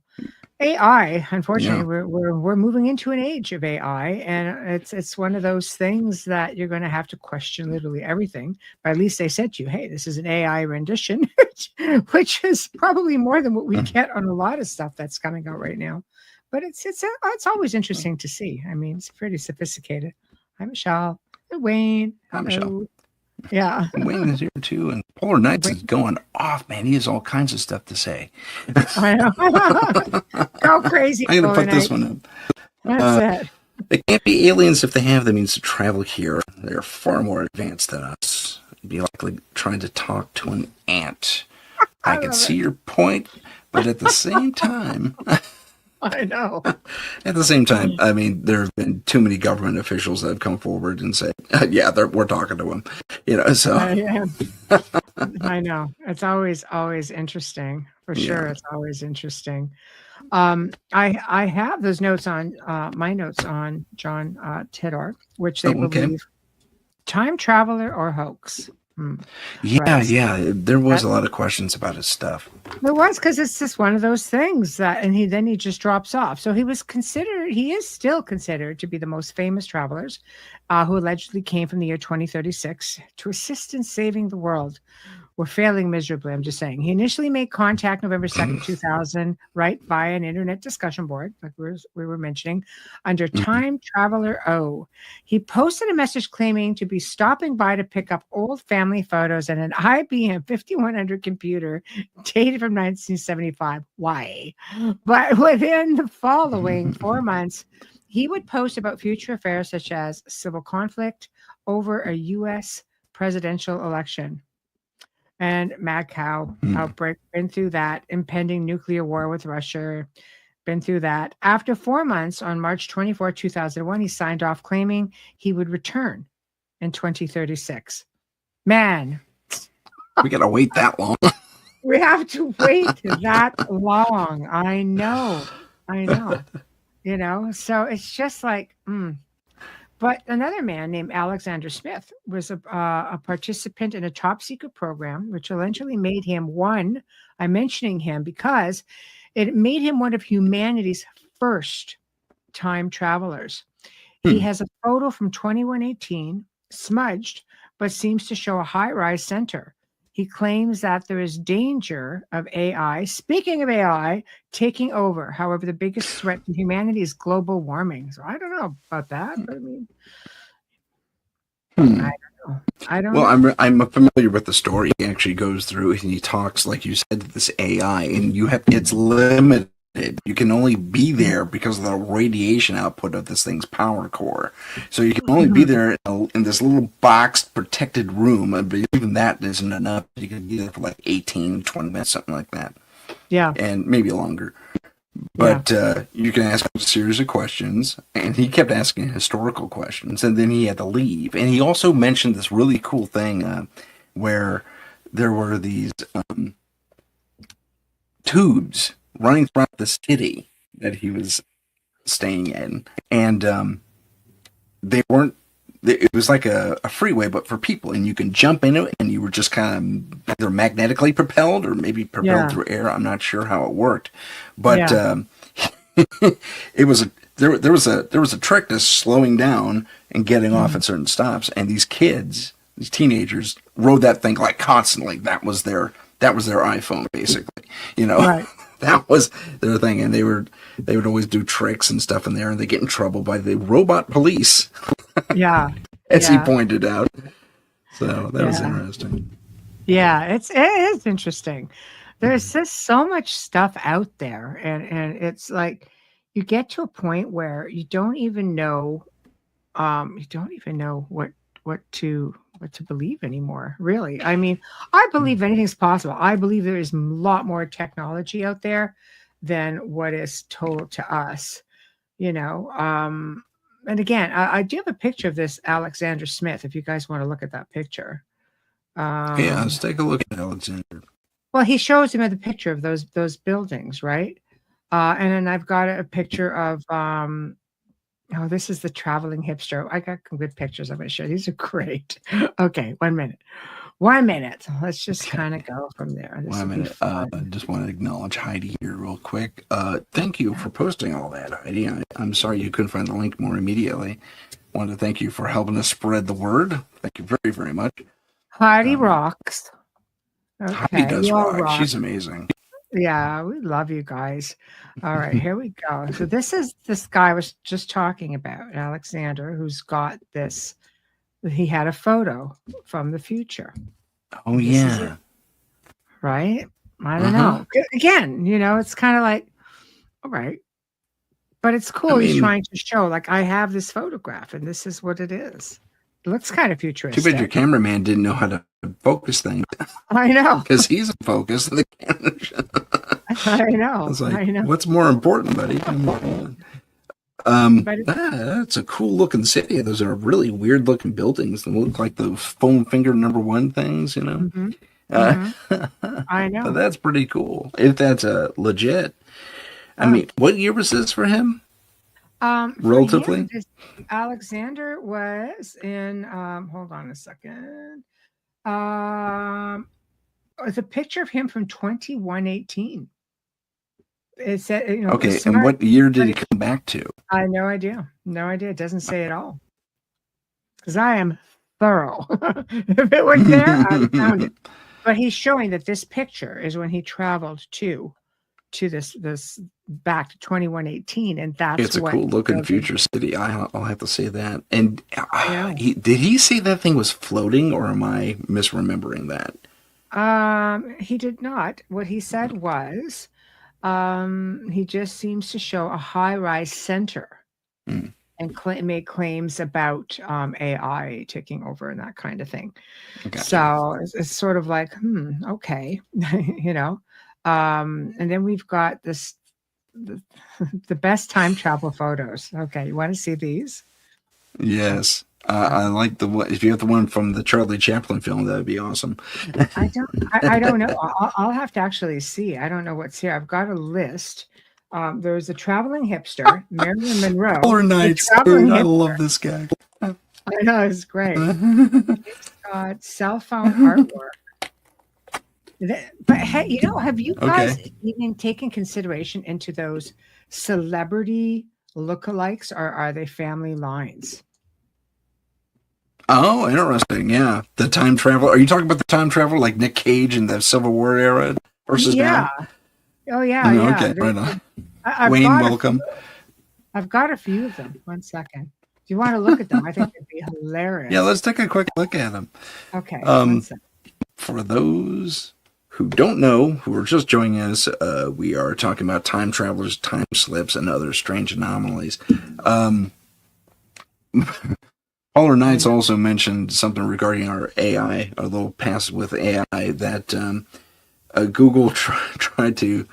AI, unfortunately, we're moving into an age of AI, and it's one of those things that you're going to have to question literally everything. But at least they said to you, "Hey, this is an AI rendition," which is probably more than what we get on a lot of stuff that's coming out right now. But it's always interesting to see. It's pretty sophisticated. Hi, Michelle. Hi, Wayne. Hi, Hello. Michelle. Yeah. Wayne is here too, and Polar Knights is going off, man. He has all kinds of stuff to say. I know. Go crazy. I'm going to Polar put this Knight. one up. That's it. They can't be aliens if they have the means to travel here. They're far more advanced than us. It'd be like trying to talk to an ant. I can see your point, but at the same time... I know. At the same time, there have been too many government officials that have come forward and said, "Yeah, we're talking to them," So I know it's always interesting for sure. It's always interesting. I have those notes on my notes on John Titor, which they believe time traveler or hoax. Yeah. There was a lot of questions about his stuff. There was, because it's just one of those things and he just drops off. So he is still considered to be the most famous travelers who allegedly came from the year 2036 to assist in saving the world. We're failing miserably, I'm just saying. He initially made contact November 2nd, 2000, right, via an internet discussion board, like we were mentioning, under Time Traveler O. He posted a message claiming to be stopping by to pick up old family photos and an IBM 5100 computer dated from 1975. Why? But within the following 4 months, he would post about future affairs such as civil conflict over a U.S. presidential election and mad cow outbreak. Been through that. Impending nuclear war with Russia. Been through that. After 4 months, on March 24, 2001, he signed off claiming he would return in 2036. Man. We got to wait that long. We have to wait that long. I know. So it's just like, But another man named Alexander Smith was a participant in a top secret program, which eventually made him one. I'm mentioning him because it made him one of humanity's first time travelers. He has a photo from 2118, smudged, but seems to show a high-rise center. He claims that there is danger of AI, speaking of AI, taking over. However, the biggest threat to humanity is global warming. So I don't know about that, but I don't know. Well, I'm familiar with the story. He actually goes through and he talks, like you said, this AI, and it's limited. You can only be there because of the radiation output of this thing's power core. So you can only be there in this little boxed, protected room. But even that isn't enough. You can be there for like 18, 20 minutes, something like that. Yeah. And maybe longer. But you can ask a series of questions. And he kept asking historical questions. And then he had to leave. And he also mentioned this really cool thing where there were these tubes running throughout the city that he was staying in, and they weren't it was like a freeway, but for people, and you can jump into it, and you were just kind of either magnetically propelled or maybe propelled Yeah. through air. I'm not sure how it worked, but Yeah. it was there was a trick to slowing down and getting off Mhm. at certain stops, and these kids, these teenagers, rode that thing like constantly. That was their iPhone, basically. You know, Right. that was their thing, and they would always do tricks and stuff in there, and they get in trouble by the robot police, Yeah. as he Yeah. pointed out. So that was Yeah. interesting. Yeah. It is interesting. There's just so much stuff out there, and it's like you get to a point where you don't even know what to believe anymore, really. I mean, I believe anything's possible. I believe there is a lot more technology out there than what is told to us, you know. And again, I do have a picture of this Alexander Smith if you guys want to look at that picture. Yeah, um let's take a look at Alexander. well, he shows him in the picture of those buildings, right? And then I've got a picture of oh, this is the traveling hipster. I got some good pictures I'm going to show. These are great. Okay, 1 minute. 1 minute. Let's just Okay. kind of go from there. This One will be minute. fun. I just want to acknowledge Heidi here real quick. Thank you for posting all that, Heidi. I'm sorry you couldn't find the link more immediately. Wanted to thank you for helping us spread the word. Thank you very, very much. Heidi Um, rocks. Heidi Okay, does you all rock. rock. She's amazing. Yeah, we love you guys. All right, here we go. So this is this guy I was just talking about, Alexander, who's got this. He had a photo from the future. Oh, This is it, yeah. right? I don't Uh-huh. know. Again, it's kind of like, all right, but it's I cool. He's mean, trying to show, like, I have this photograph, and this is what it is. It looks kind of too bad your futuristic. cameraman didn't know how to focus things I know. because he's in focus. The camera. I I know. was like, I know. what's more important, buddy? But That's a cool looking city. Those are really weird looking buildings. They look like the foam finger #1 things, you know. hmm Uh, hmm I but know. that's pretty cool. If that's legit. I Oh, mean, what year was this for him? for him, Relatively? this Alexander was in. Hold on a second. It's a picture of him from 2118. It said, Okay, and smart. what year did But he come back to? I had no idea. No idea. It doesn't say at all. Because I am thorough. If it was there, I'd have found it. But he's showing that this picture is when he traveled to this back to 2118, and that's It's a what cool looking building. future city. I'll have to say that. And I know. did he say that thing was floating, or am I misremembering that? He did not. What he said was, he just seems to show a high-rise center Hmm, and made claims about AI taking over and that kind of thing. gotcha. So it's sort of like, okay, you know. And then we've got the, the best time travel photos. Okay, you want to see these? Yes. Uh, I like the one. If you have the one from the Charlie Chaplin film, that would be awesome. I don't know. I'll have to actually see. I don't know what's here. I've got a list. There's a traveling hipster, Marilyn Monroe, Polar the Nights, traveling dude. I hipster. love this guy. I know it's great. It's got cell phone artwork. But hey, have you guys Okay. even taken consideration into those celebrity lookalikes, or are they family lines? Oh, interesting. Yeah. The time travel. Are you talking about the time travel like Nick Cage in the Civil War era versus Yeah. now? Oh yeah, Oh, yeah. okay. Right on. I've Wayne, got a few. welcome. I've got a few of them. 1 second. Do you want to look at them? I think they'd be Yeah, hilarious. let's take a quick look at them. Okay, one Um, second. for those who don't know, who are just joining us, we are talking about time travelers, time slips, and other strange anomalies. Um, Polar I Knights know. also mentioned something regarding our AI, our little pass with AI, that Google tried to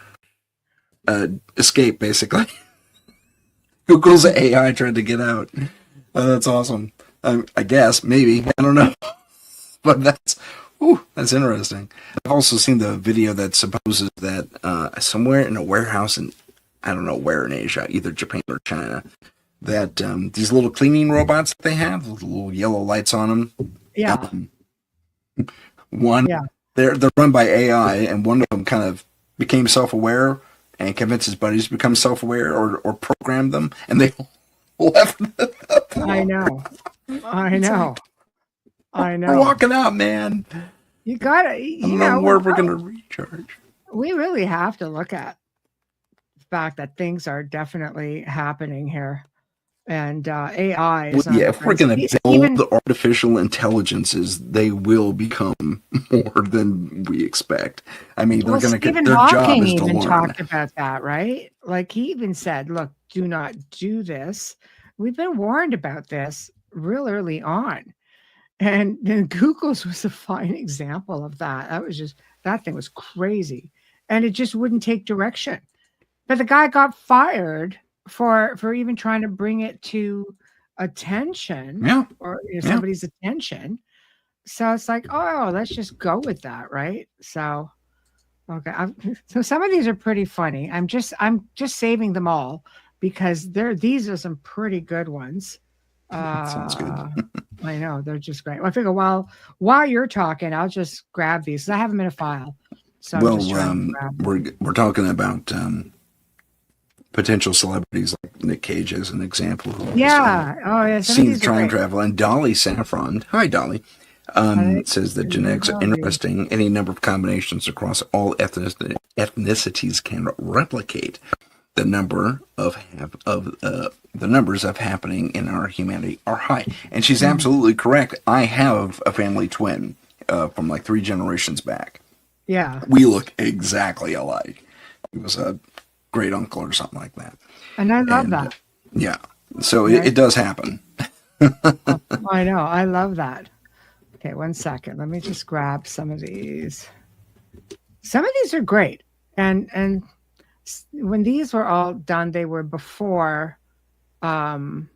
escape, basically. Google's AI tried to get out. That's awesome. I guess, maybe. I don't know. But that's interesting. I've also seen the video that supposes that somewhere in a warehouse in, I don't know where in Asia, either Japan or China, that these little cleaning robots that they have, with little yellow lights on them. Yeah. One, Yeah. they're run by AI, and one of them kind of became self-aware and convinced his buddies to become self-aware or programmed them, and they left. I know. I know. I know. We're walking out, man. You gotta, I don't know where we're gonna recharge. We really have to look at the fact that things are definitely happening here, and AI. If we're gonna build the artificial intelligences, they will become more than we expect. I mean, they're gonna get their job is to learn. Talked about that, right? Like he even said, "Look, do not do this." We've been warned about this real early on. And then Google's was a fine example of that. That thing was crazy. And it just wouldn't take direction. But the guy got fired for even trying to bring it to attention or somebody's attention. So it's like, oh, let's just go with that, right? So okay. So some of these are pretty funny. I'm just saving them all because these are some pretty good ones. Sounds good. I know, they're just great. I figure while you're talking, I'll just grab these. I have them in a file. So we're talking about potential celebrities like Nick Cage as an example. Seen time travel, and Dolly Saffron. Hi, Dolly. Says that genetics are interesting. Any number of combinations across all ethnicities can replicate the number of the numbers of happening in our humanity are high. And she's absolutely correct. I have a family twin from like 3 generations back. Yeah. We look exactly alike. He was a great uncle or something like that. And I love that. Yeah. So it does happen. I know. I love that. Okay, 1 second. Let me just grab some of these. Some of these are great. And when these were all done, they were before. I've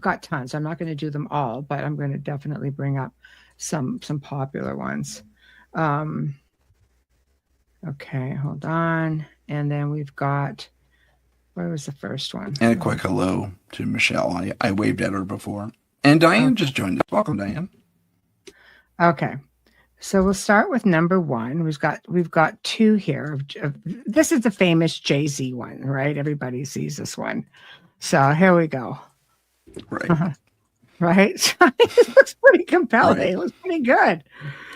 got tons. I'm not going to do them all, but I'm going to definitely bring up some popular ones. Okay, hold on. And then we've got, where was the first one? And a quick hello to Michelle. I waved at her before. And Diane just joined us. Welcome, Diane. Okay. So we'll start with number 1. We've got 2 here. This is the famous Jay-Z one, right? Everybody sees this one. So here we go. Right. Right? It looks pretty compelling. Right. It looks pretty good.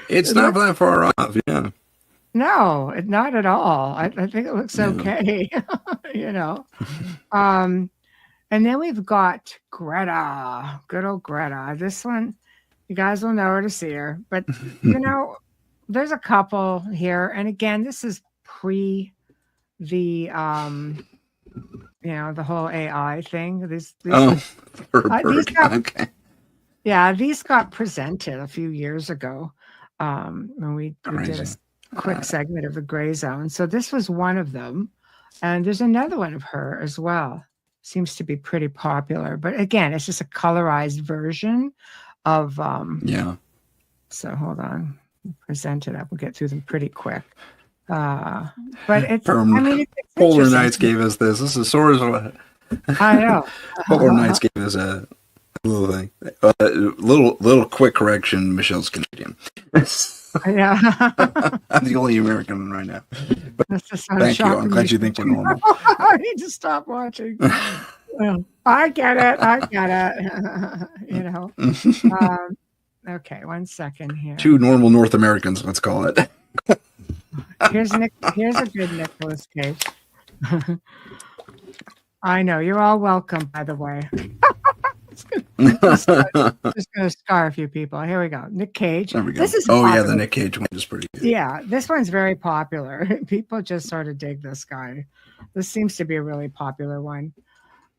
It's not that far off, yeah. No, not at all. I think it looks okay. And then we've got Greta. Good old Greta. This one, you guys will know her to see her. But, there's a couple here. And again, this is pre the, the whole AI thing. These got presented a few years ago when we did a quick segment of the gray zone. So this was one of them. And there's another one of her as well. Seems to be pretty popular. But again, it's just a colorized version of So hold on. Present it up. We'll get through them pretty quick. But it's Polar Nights gave us this. This is sort of I know. Polar Nights gave us a little thing. Little quick correction. Michelle's Canadian. Yeah. I'm the only American one right now. But thank you. I'm glad you think we're normal. I need to stop watching. Well, I get it. Okay, 1 second here. 2 normal North Americans, let's call it. Here's a good Nicolas Cage. I know, you're all welcome, by the way. Just gonna scar a few people. Here we go. Nick Cage. There we go. The Nick Cage one is pretty good. Yeah, this one's very popular. People just sort of dig this guy. This seems to be a really popular one.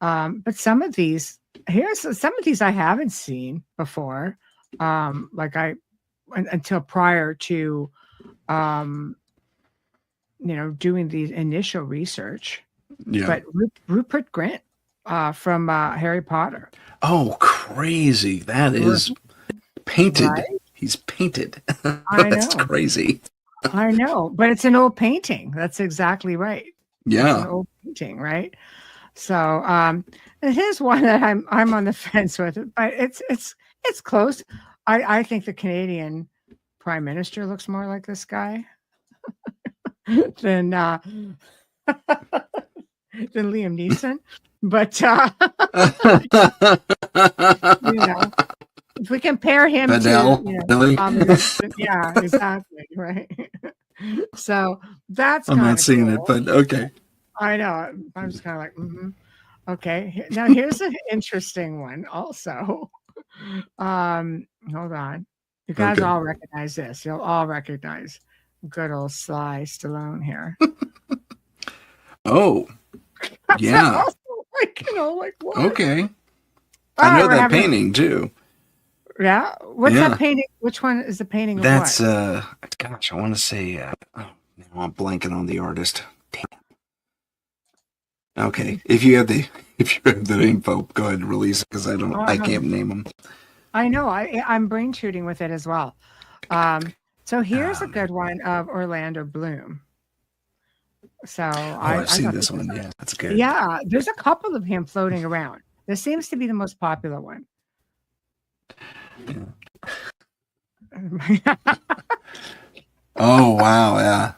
But some of these I haven't seen before. Until prior to doing the initial research. Yeah. But Rupert Grint from Harry Potter. Oh, crazy. That is painted. Right? He's painted. That's crazy. I know, but it's an old painting. That's exactly right. Yeah. It's an old painting, right? So and here's one that I'm on the fence with, but it's close. I think the Canadian Prime Minister looks more like this guy than than Liam Neeson. But you know, if we compare him to, Fidel, really? yeah, exactly, right. So that's I'm not kind of seeing it, cool. but okay. I know. I'm just kind of like, okay. Now here's an interesting one. Also, hold on. You guys Okay. all recognize this. You'll all recognize good old Sly Stallone here. Oh, That's yeah. also like, like what? Okay. All I right, know we're that having painting too. yeah. What's that Yeah. painting? Which one is the painting of what? That's gosh, I want to say oh, now I'm blanking on the artist. Damn. Okay. If you have the if you have the info, go ahead and release it because I can't name them. I know. I'm brain shooting with it as well. So here's a good one of Orlando Bloom. So Oh, I've I seen thought this this was one. Yeah, that's good. yeah. There's a couple of him floating around. This seems to be the most popular one. Yeah. Oh wow, yeah.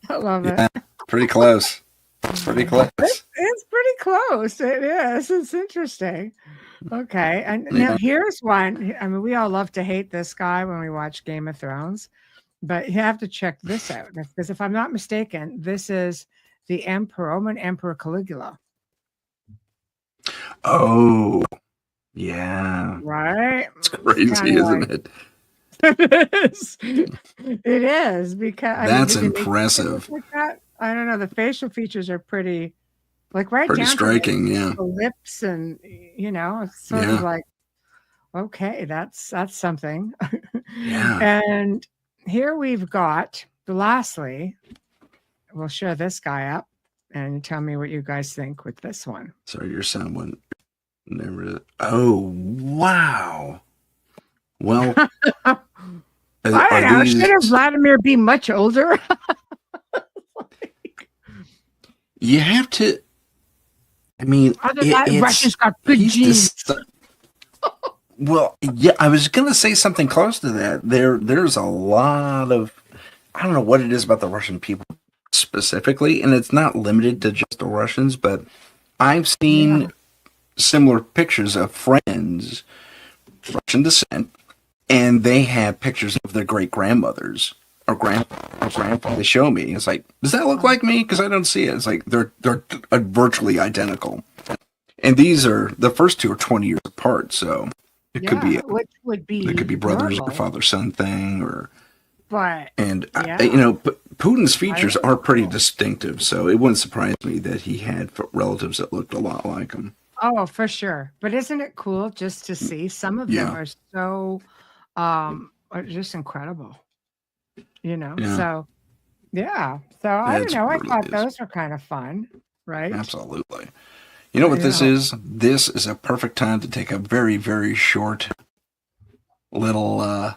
I love Yeah. it. Pretty close. Pretty close. It's pretty close. It is. It's interesting. Okay. And now Yeah. here's one. I mean, we all love to hate this guy when we watch Game of Thrones, but you have to check this out because if I'm not mistaken, this is the Roman Emperor Caligula. Oh, yeah. Right? It's crazy, isn't it? It is. It is because I mean, That's did they make it look impressive. like that? I don't know. The facial features are pretty, like right Pretty down to striking, yeah. the lips, and it's sort of Yeah. like, okay, that's something. Yeah. And here we've got, lastly, we'll show this guy up and tell me what you guys think with this one. Sorry, your sound went never. Oh, wow. Well, I are don't know. these? Shouldn't Vladimir be much older? You have to. I mean, Other than that, it's Russians got good he's genes. well, yeah. I was gonna say something close to that. There's a lot of. I don't know what it is about the Russian people specifically, and it's not limited to just the Russians, but I've seen Yeah. similar pictures of friends, Russian descent, and they have pictures of their great grandmothers or grandpa. They show me. It's like, does that look like me? Because I don't see it. It's like they're virtually identical, and these are the first two are 20 years apart. So it could be Which would be it could be brothers or normal, father son thing, or but and yeah, Putin's features are pretty cool. distinctive. So it wouldn't surprise me that he had relatives that looked a lot like him. Oh, for sure. But isn't it cool just to see? Some of them Yeah, are so are just incredible, yeah, So yeah. So I don't it know. I really thought is. those were kind of fun, right? Absolutely. You know what this Yeah. is? This is a perfect time to take a very, very short little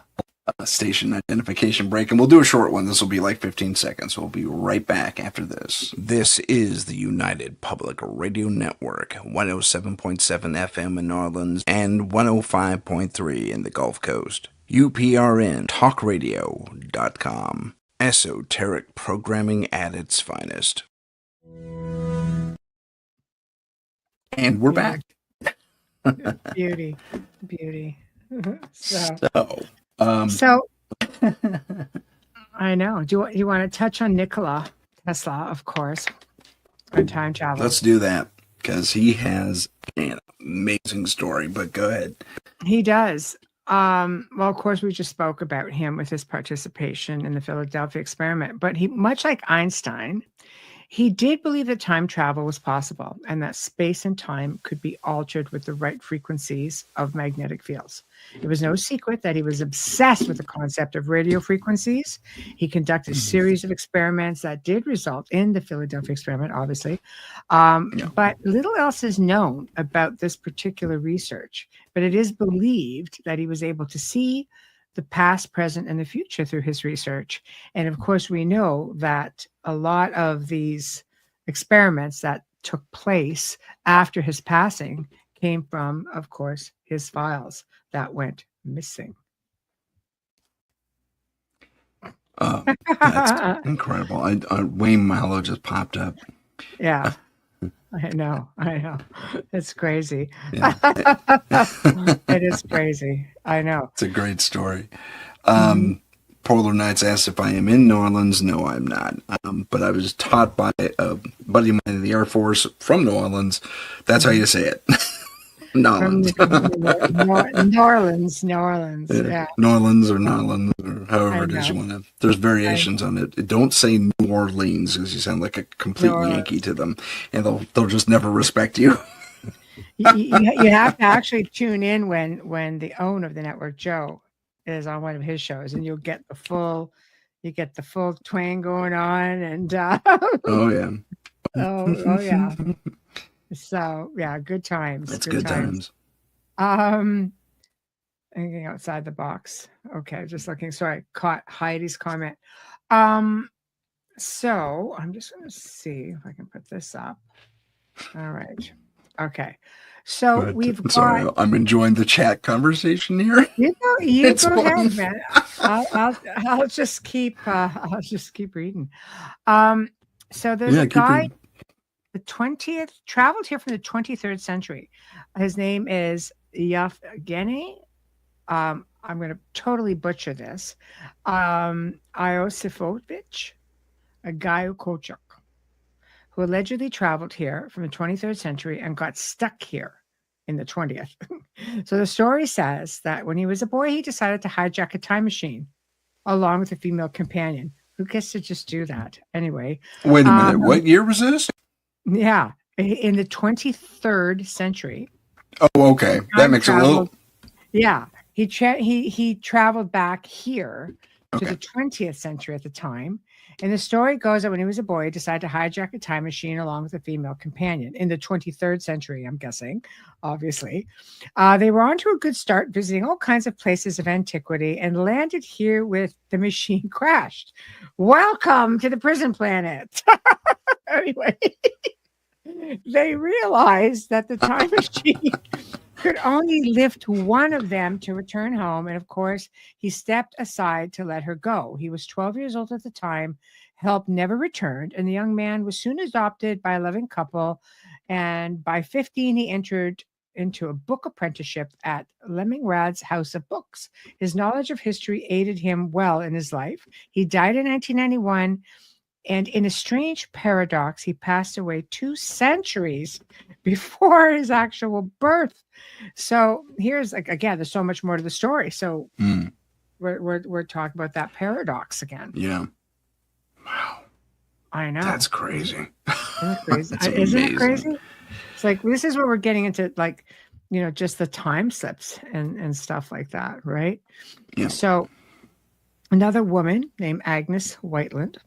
station identification break, and we'll do a short one. This will be like 15 seconds. We'll be right back after this. This is the United Public Radio Network, 107.7 FM in New Orleans and 105.3 in the Gulf Coast. UPRN talkradio.com. Esoteric programming at its finest. And we're back. Beauty. So So, I know. Do you want to touch on Nikola Tesla, of course, on time travel? let's do that because he has an amazing story. But go ahead. He does. Well, of course, we just spoke about him with his participation in the Philadelphia experiment, but he, much like Einstein, he did believe that time travel was possible and that space and time could be altered with the right frequencies of magnetic fields. It was no secret that he was obsessed with the concept of radio frequencies. He conducted a series of experiments that did result in the Philadelphia experiment, obviously. But little else is known about this particular research. But it is believed that he was able to see the past, present, and the future through his research. And of course, we know that a lot of these experiments that took place after his passing came from, of course, his files that went missing. That's incredible. Wayne Mallow just popped up. Yeah, I know. It's crazy. Yeah. It is crazy. I know. It's a great story. Mhm. Polar Nights asked if I am in New Orleans. No, I'm not. But I was taught by a buddy of mine in the Air Force from New Orleans. That's how you say it. New Orleans. New Orleans. Yeah, New Orleans or Nolans or however I it is you know. want to. There's variations on it. Don't say New Orleans because you sound like a complete New Orleans. Yankee to them, and they'll just never respect you. You have to actually tune in when the owner of the network, Joe, is on one of his shows, and you'll get the full twang going on, and Oh yeah. oh yeah. So yeah, good times. That's good times. Anything outside the box? Okay, just looking. Sorry, caught Heidi's comment. So I'm just going to see if I can put this up. All right. Okay. So we've got. Sorry, I'm enjoying the chat conversation here. You It's go fun. ahead, man. I'll just keep reading. So there's a guy. The 20th traveled here from the 23rd century. His name is Yevgeny. I'm going to totally butcher this. Iosifovich, a guy Kochuk, who allegedly traveled here from the 23rd century and got stuck here in the 20th. So the story says that when he was a boy, he decided to hijack a time machine along with a female companion. Who gets to just do that? Anyway. Wait a minute. What year was this? Yeah, in the 23rd century. Oh, okay. That makes it a little. Yeah, he traveled back here to the 20th century at the time. And the story goes that when he was a boy, he decided to hijack a time machine along with a female companion in the 23rd century, I'm guessing, obviously. They were on to a good start, visiting all kinds of places of antiquity, and landed here with the machine crashed. Welcome to the prison planet. Anyway, they realized that the time machine could only lift one of them to return home. And of course, he stepped aside to let her go. He was 12 years old at the time. Help never returned. And the young man was soon adopted by a loving couple. And by 15, he entered into a book apprenticeship at Lemingrad's House of Books. His knowledge of history aided him well in his life. He died in 1991. And in a strange paradox, he passed away 2 centuries before his actual birth. So here's, like, again, there's so much more to the story. So we're talking about that paradox again. Yeah. Wow. I know. That's crazy. Isn't it crazy? Isn't it crazy? It's like, this is where we're getting into, like, just the time slips and stuff like that, right? Yeah. So another woman named Agnes Whiteland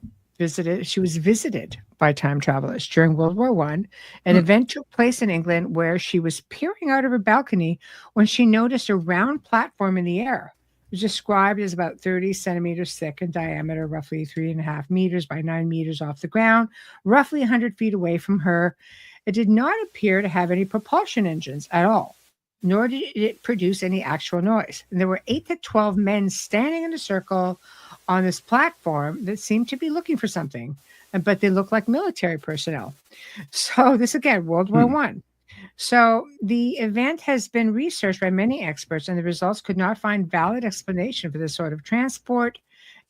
she was visited by time travelers during World War I. An event took place in England where she was peering out of her balcony when she noticed a round platform in the air. It was described as about 30 centimeters thick in diameter, roughly 3.5 meters by 9 meters off the ground, roughly 100 feet away from her. It did not appear to have any propulsion engines at all, nor did it produce any actual noise. And there were 8 to 12 men standing in a circle on this platform that seemed to be looking for something, but they looked like military personnel. So this, again, World War I. So the event has been researched by many experts, and the results could not find valid explanation for this sort of transport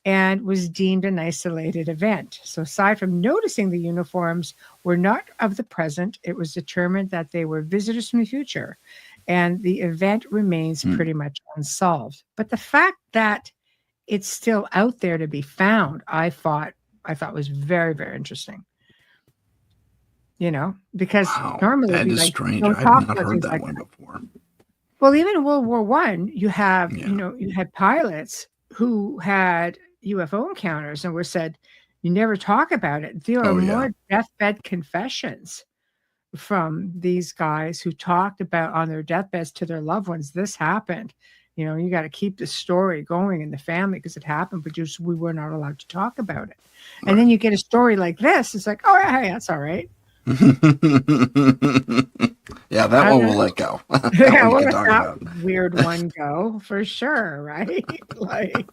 and was deemed an isolated event. So aside from noticing the uniforms were not of the present, it was determined that they were visitors from the future, and the event remains pretty much unsolved. But the fact that it's still out there to be found, I thought was very, very interesting. Because normally that is strange. I've not heard that one before. Well, even in World War I, you have you had pilots who had UFO encounters and were said, you never talk about it. There are more deathbed confessions from these guys who talked about on their deathbeds to their loved ones, this happened. You got to keep the story going in the family because it happened, but we were not allowed to talk about it. And then you get a story like this. It's like, oh, hey, that's all right. Yeah, that I one don't we'll know. let go. That Yeah, one you we'll can let talk that about. weird one go for sure, right? Like,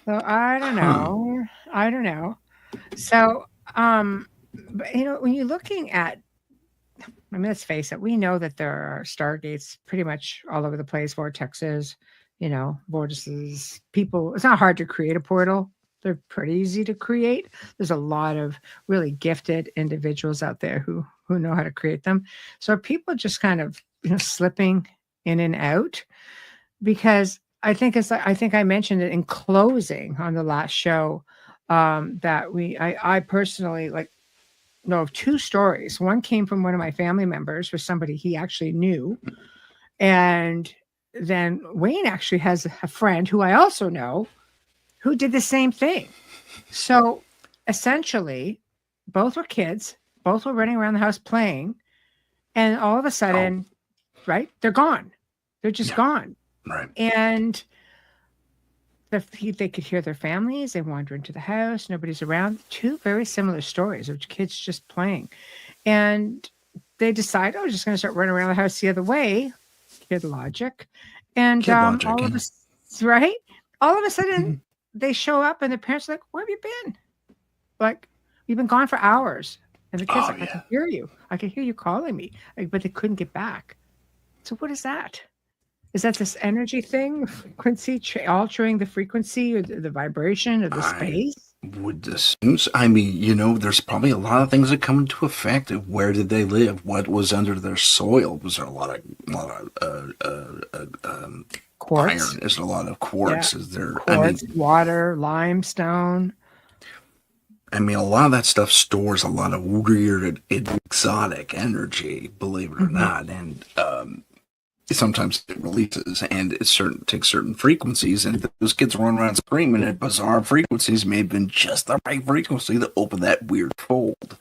so I don't Huh. know. I don't know. So, but, when you're looking at, I mean, let's face it, we know that there are stargates pretty much all over the place, vortexes, vortices, people. It's not hard to create a portal. They're pretty easy to create. There's a lot of really gifted individuals out there who know how to create them. So are people just kind of, slipping in and out? Because I think I mentioned it in closing on the last show, that I personally like know of two stories. One came from one of my family members, for somebody he actually knew. And then Wayne actually has a friend who I also know who did the same thing. So essentially, both were kids, both were running around the house playing, and all of a Oh, sudden, right, they're gone. They're just yeah, gone. right. And they could hear their families. They wander into the house. Nobody's around. Two very similar stories of kids just playing. And they decide, oh, just going to start running around the house the other way. Hear the logic. And Kid logic, all of yeah. us, right? All of a sudden, they show up and the parents are like, where have you been? Like, you've been gone for hours. And the kid's Oh, like, I yeah. can hear you. I can hear you calling me. Like, but they couldn't get back. So what is that? Is that this energy thing, frequency, altering the frequency or the vibration of the I space? would assume. I mean, there's probably a lot of things that come into effect. Where did they live? What was under their soil? Was there a lot of Quartz? iron? Is there a lot of Yeah. quartz? Is there? Quartz, water, limestone. I mean, a lot of that stuff stores a lot of weird, exotic energy. Believe it or Hmm. not, and sometimes it releases, and it takes certain frequencies, and those kids run around screaming at bizarre frequencies may have been just the right frequency to open that weird fold.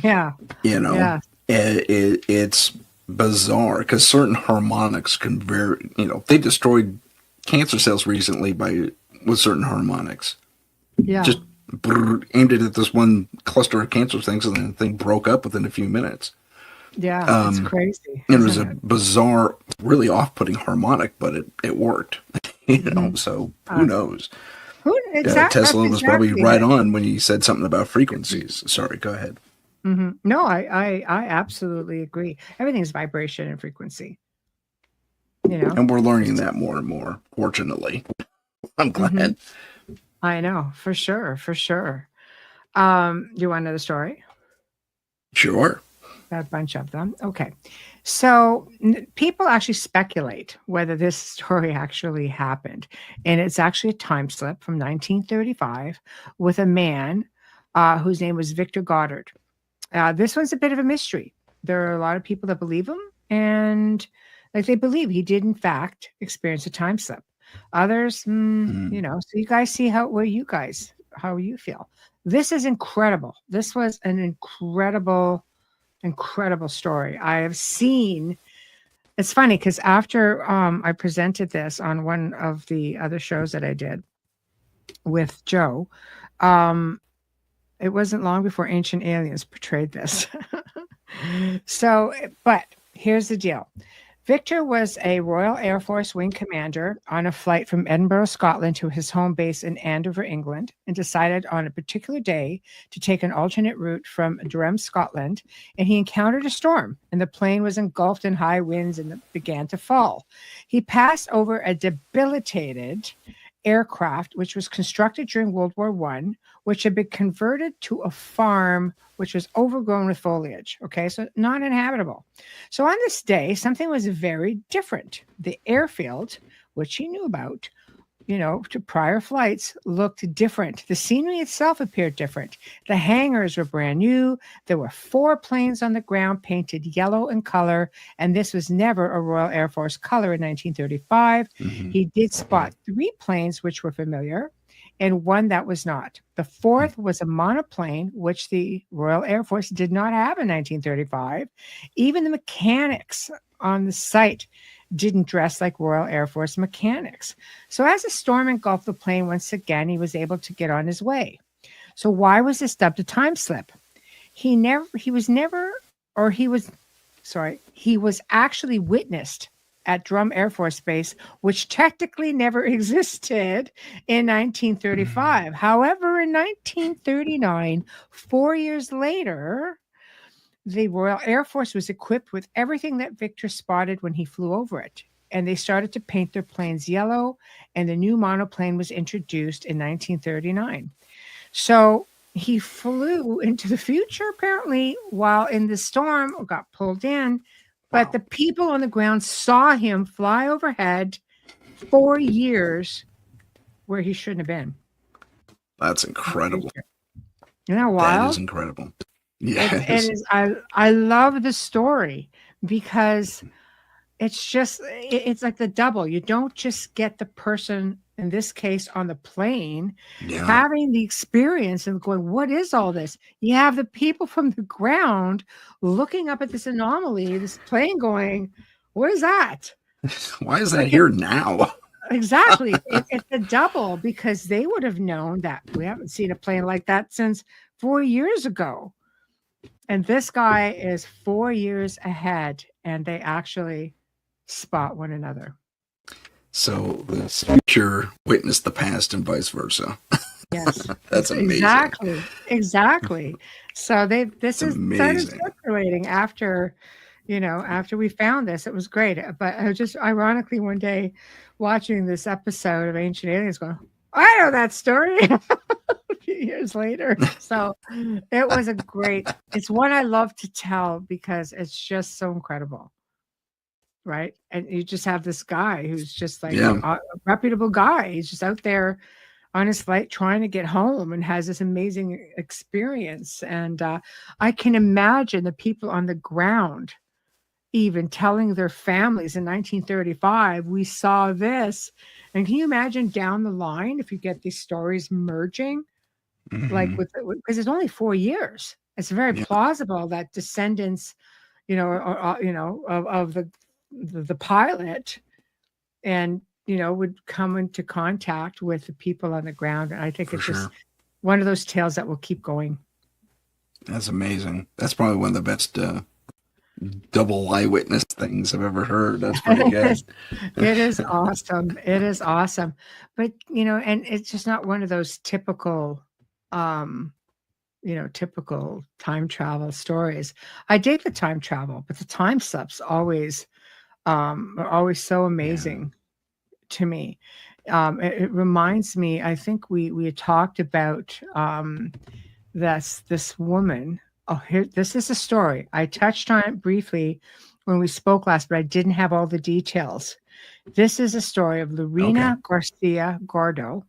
Yeah. You know, Yeah. it's bizarre because certain harmonics can vary. They destroyed cancer cells recently with certain harmonics. Yeah. Just aimed it at this one cluster of cancer things, and then the thing broke up within a few minutes. Yeah. It's crazy, It was isn't a it? bizarre, really off-putting harmonic, but it worked. Hmm. So who Uh, knows? that's Tesla was probably exactly right it. on when he said something about frequencies. Sorry, go ahead. No, I absolutely agree. Everything's vibration and frequency, you know? And we're learning It's, that more and more, fortunately. I'm hmm glad. I know, for sure. For sure. You want another story? Sure. A bunch of them. Okay. So people actually speculate whether this story actually happened. And it's actually a time slip from 1935 with a man whose name was Victor Goddard. This one's a bit of a mystery. There are a lot of people that believe him, and like they believe he did, in fact, experience a time slip. Others, Hmm. so you guys see how you feel. This is incredible. This was an incredible story. I have seen. It's funny because after I presented this on one of the other shows that I did with Joe, um, it wasn't long before Ancient Aliens portrayed this. So, but here's the deal. Victor was a Royal Air Force Wing commander on a flight from Edinburgh, Scotland to his home base in Andover, England, and decided on a particular day to take an alternate route from Durham, Scotland. And he encountered a storm, and the plane was engulfed in high winds and it began to fall. He passed over a debilitated aircraft, which was constructed during World War One, which had been converted to a farm which was overgrown with foliage. Okay, so not inhabitable. So on this day, something was very different. The airfield, which he knew about, to prior flights, looked different. The scenery itself appeared different. The hangars were brand new. There were 4 planes on the ground painted yellow in color, and this was never a Royal Air Force color in 1935. Hmm. He did spot 3 planes which were familiar and one that was not. The fourth was a monoplane, which the Royal Air Force did not have in 1935. Even the mechanics on the site didn't dress like Royal Air Force mechanics. So as the storm engulfed the plane once again, he was able to get on his way. So why was this dubbed a time slip? he was never, or he was, sorry, he was actually witnessed at Drum Air Force Base, which technically never existed in 1935. However, in 1939, 4 years later, the Royal Air Force was equipped with everything that Victor spotted when he flew over it. And they started to paint their planes yellow, and the new monoplane was introduced in 1939. So he flew into the future, apparently, while in the storm, or got pulled in. But Wow. the people on the ground saw him fly overhead 4 years where he shouldn't have been. That's incredible. Isn't that That is wild? incredible. It Yes. is. I love the story because it's just it's like the double. You don't just get the person, in this case on the plane, Yeah. having the experience and going, what is all this? You have the people from the ground looking up at this anomaly, this plane going, what is that? Why is that Like it, here now? exactly. It's a double because they would have known that we haven't seen a plane like that since 4 years ago. And this guy is 4 years ahead, and they actually spot one another. So the future witnessed the past and vice versa. Yes, That's amazing. exactly. So this It's is started amazing. circulating after, after we found this. It was great, but I was just ironically one day watching this episode of Ancient Aliens, going, I know that story. A few years later. So it was it's one I love to tell because it's just so incredible. Right. And you just have this guy who's just like Yeah, a reputable guy. He's just out there on his flight trying to get home and has this amazing experience. And I can imagine the people on the ground even telling their families in 1935, we saw this. And can you imagine down the line if you get these stories merging? Like hmm because it's only 4 years. It's very yeah, plausible that descendants, of the pilot, and would come into contact with the people on the ground. And I think for it's just sure. one of those tales that will keep going. That's amazing. That's probably one of the best double eyewitness things I've ever heard. That's pretty good. It is awesome. It is awesome. But and it's just not one of those typical um typical time travel stories. I dig the time travel, but the time slips are always so Yeah. amazing to me. It reminds me, I think we had talked about this woman. Oh, here, this is a story. I touched on it briefly when we spoke last, but I didn't have all the details. This is a story of Okay. Lorena Garcia Gordo,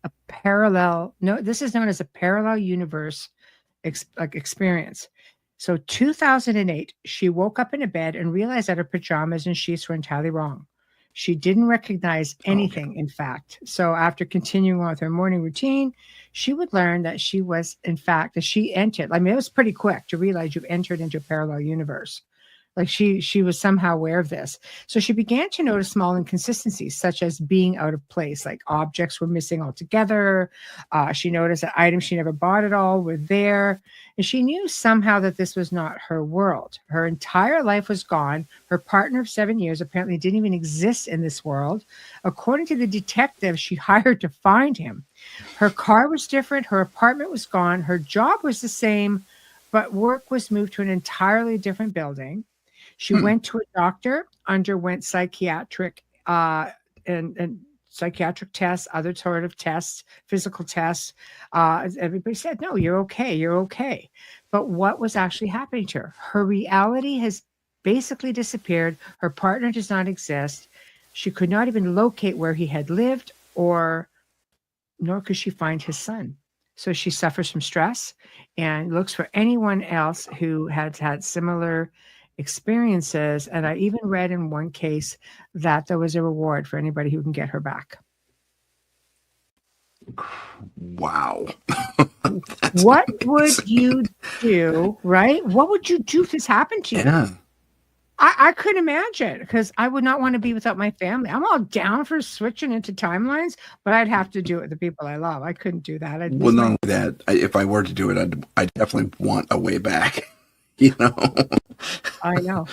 a parallel, no, this is known as a parallel universe experience. So 2008, she woke up in a bed and realized that her pajamas and sheets were entirely wrong. She didn't recognize Okay. anything, in fact. So after continuing on with her morning routine, she would learn that she was, in fact, as she entered, I mean, it was pretty quick to realize you've entered into a parallel universe. Like she was somehow aware of this. So she began to notice small inconsistencies, such as being out of place, like objects were missing altogether. She noticed that items she never bought at all were there. And she knew somehow that this was not her world. Her entire life was gone. Her partner of 7 years apparently didn't even exist in this world. According to the detective she hired to find him, her car was different. Her apartment was gone. Her job was the same, but work was moved to an entirely different building. She Hmm. went to a doctor, underwent psychiatric and psychiatric tests, other sort of tests, physical tests. Everybody said, "No, you're okay. You're okay." But what was actually happening to her? Her reality has basically disappeared. Her partner does not exist. She could not even locate where he had lived, or nor could she find his son. So she suffers from stress and looks for anyone else who has had similar experiences. And I even read in one case that there was a reward for anybody who can get her back. Wow. That's What would amazing. you do, right? What would you do if this happened to you? Yeah. I couldn't imagine because I would not want to be without my family. I'm all down for switching into timelines, but I'd have to do it with the people I love. I couldn't do that. I'd Well, miss not my. only that, if I were to do it, I'd definitely want a way back. You know, I know.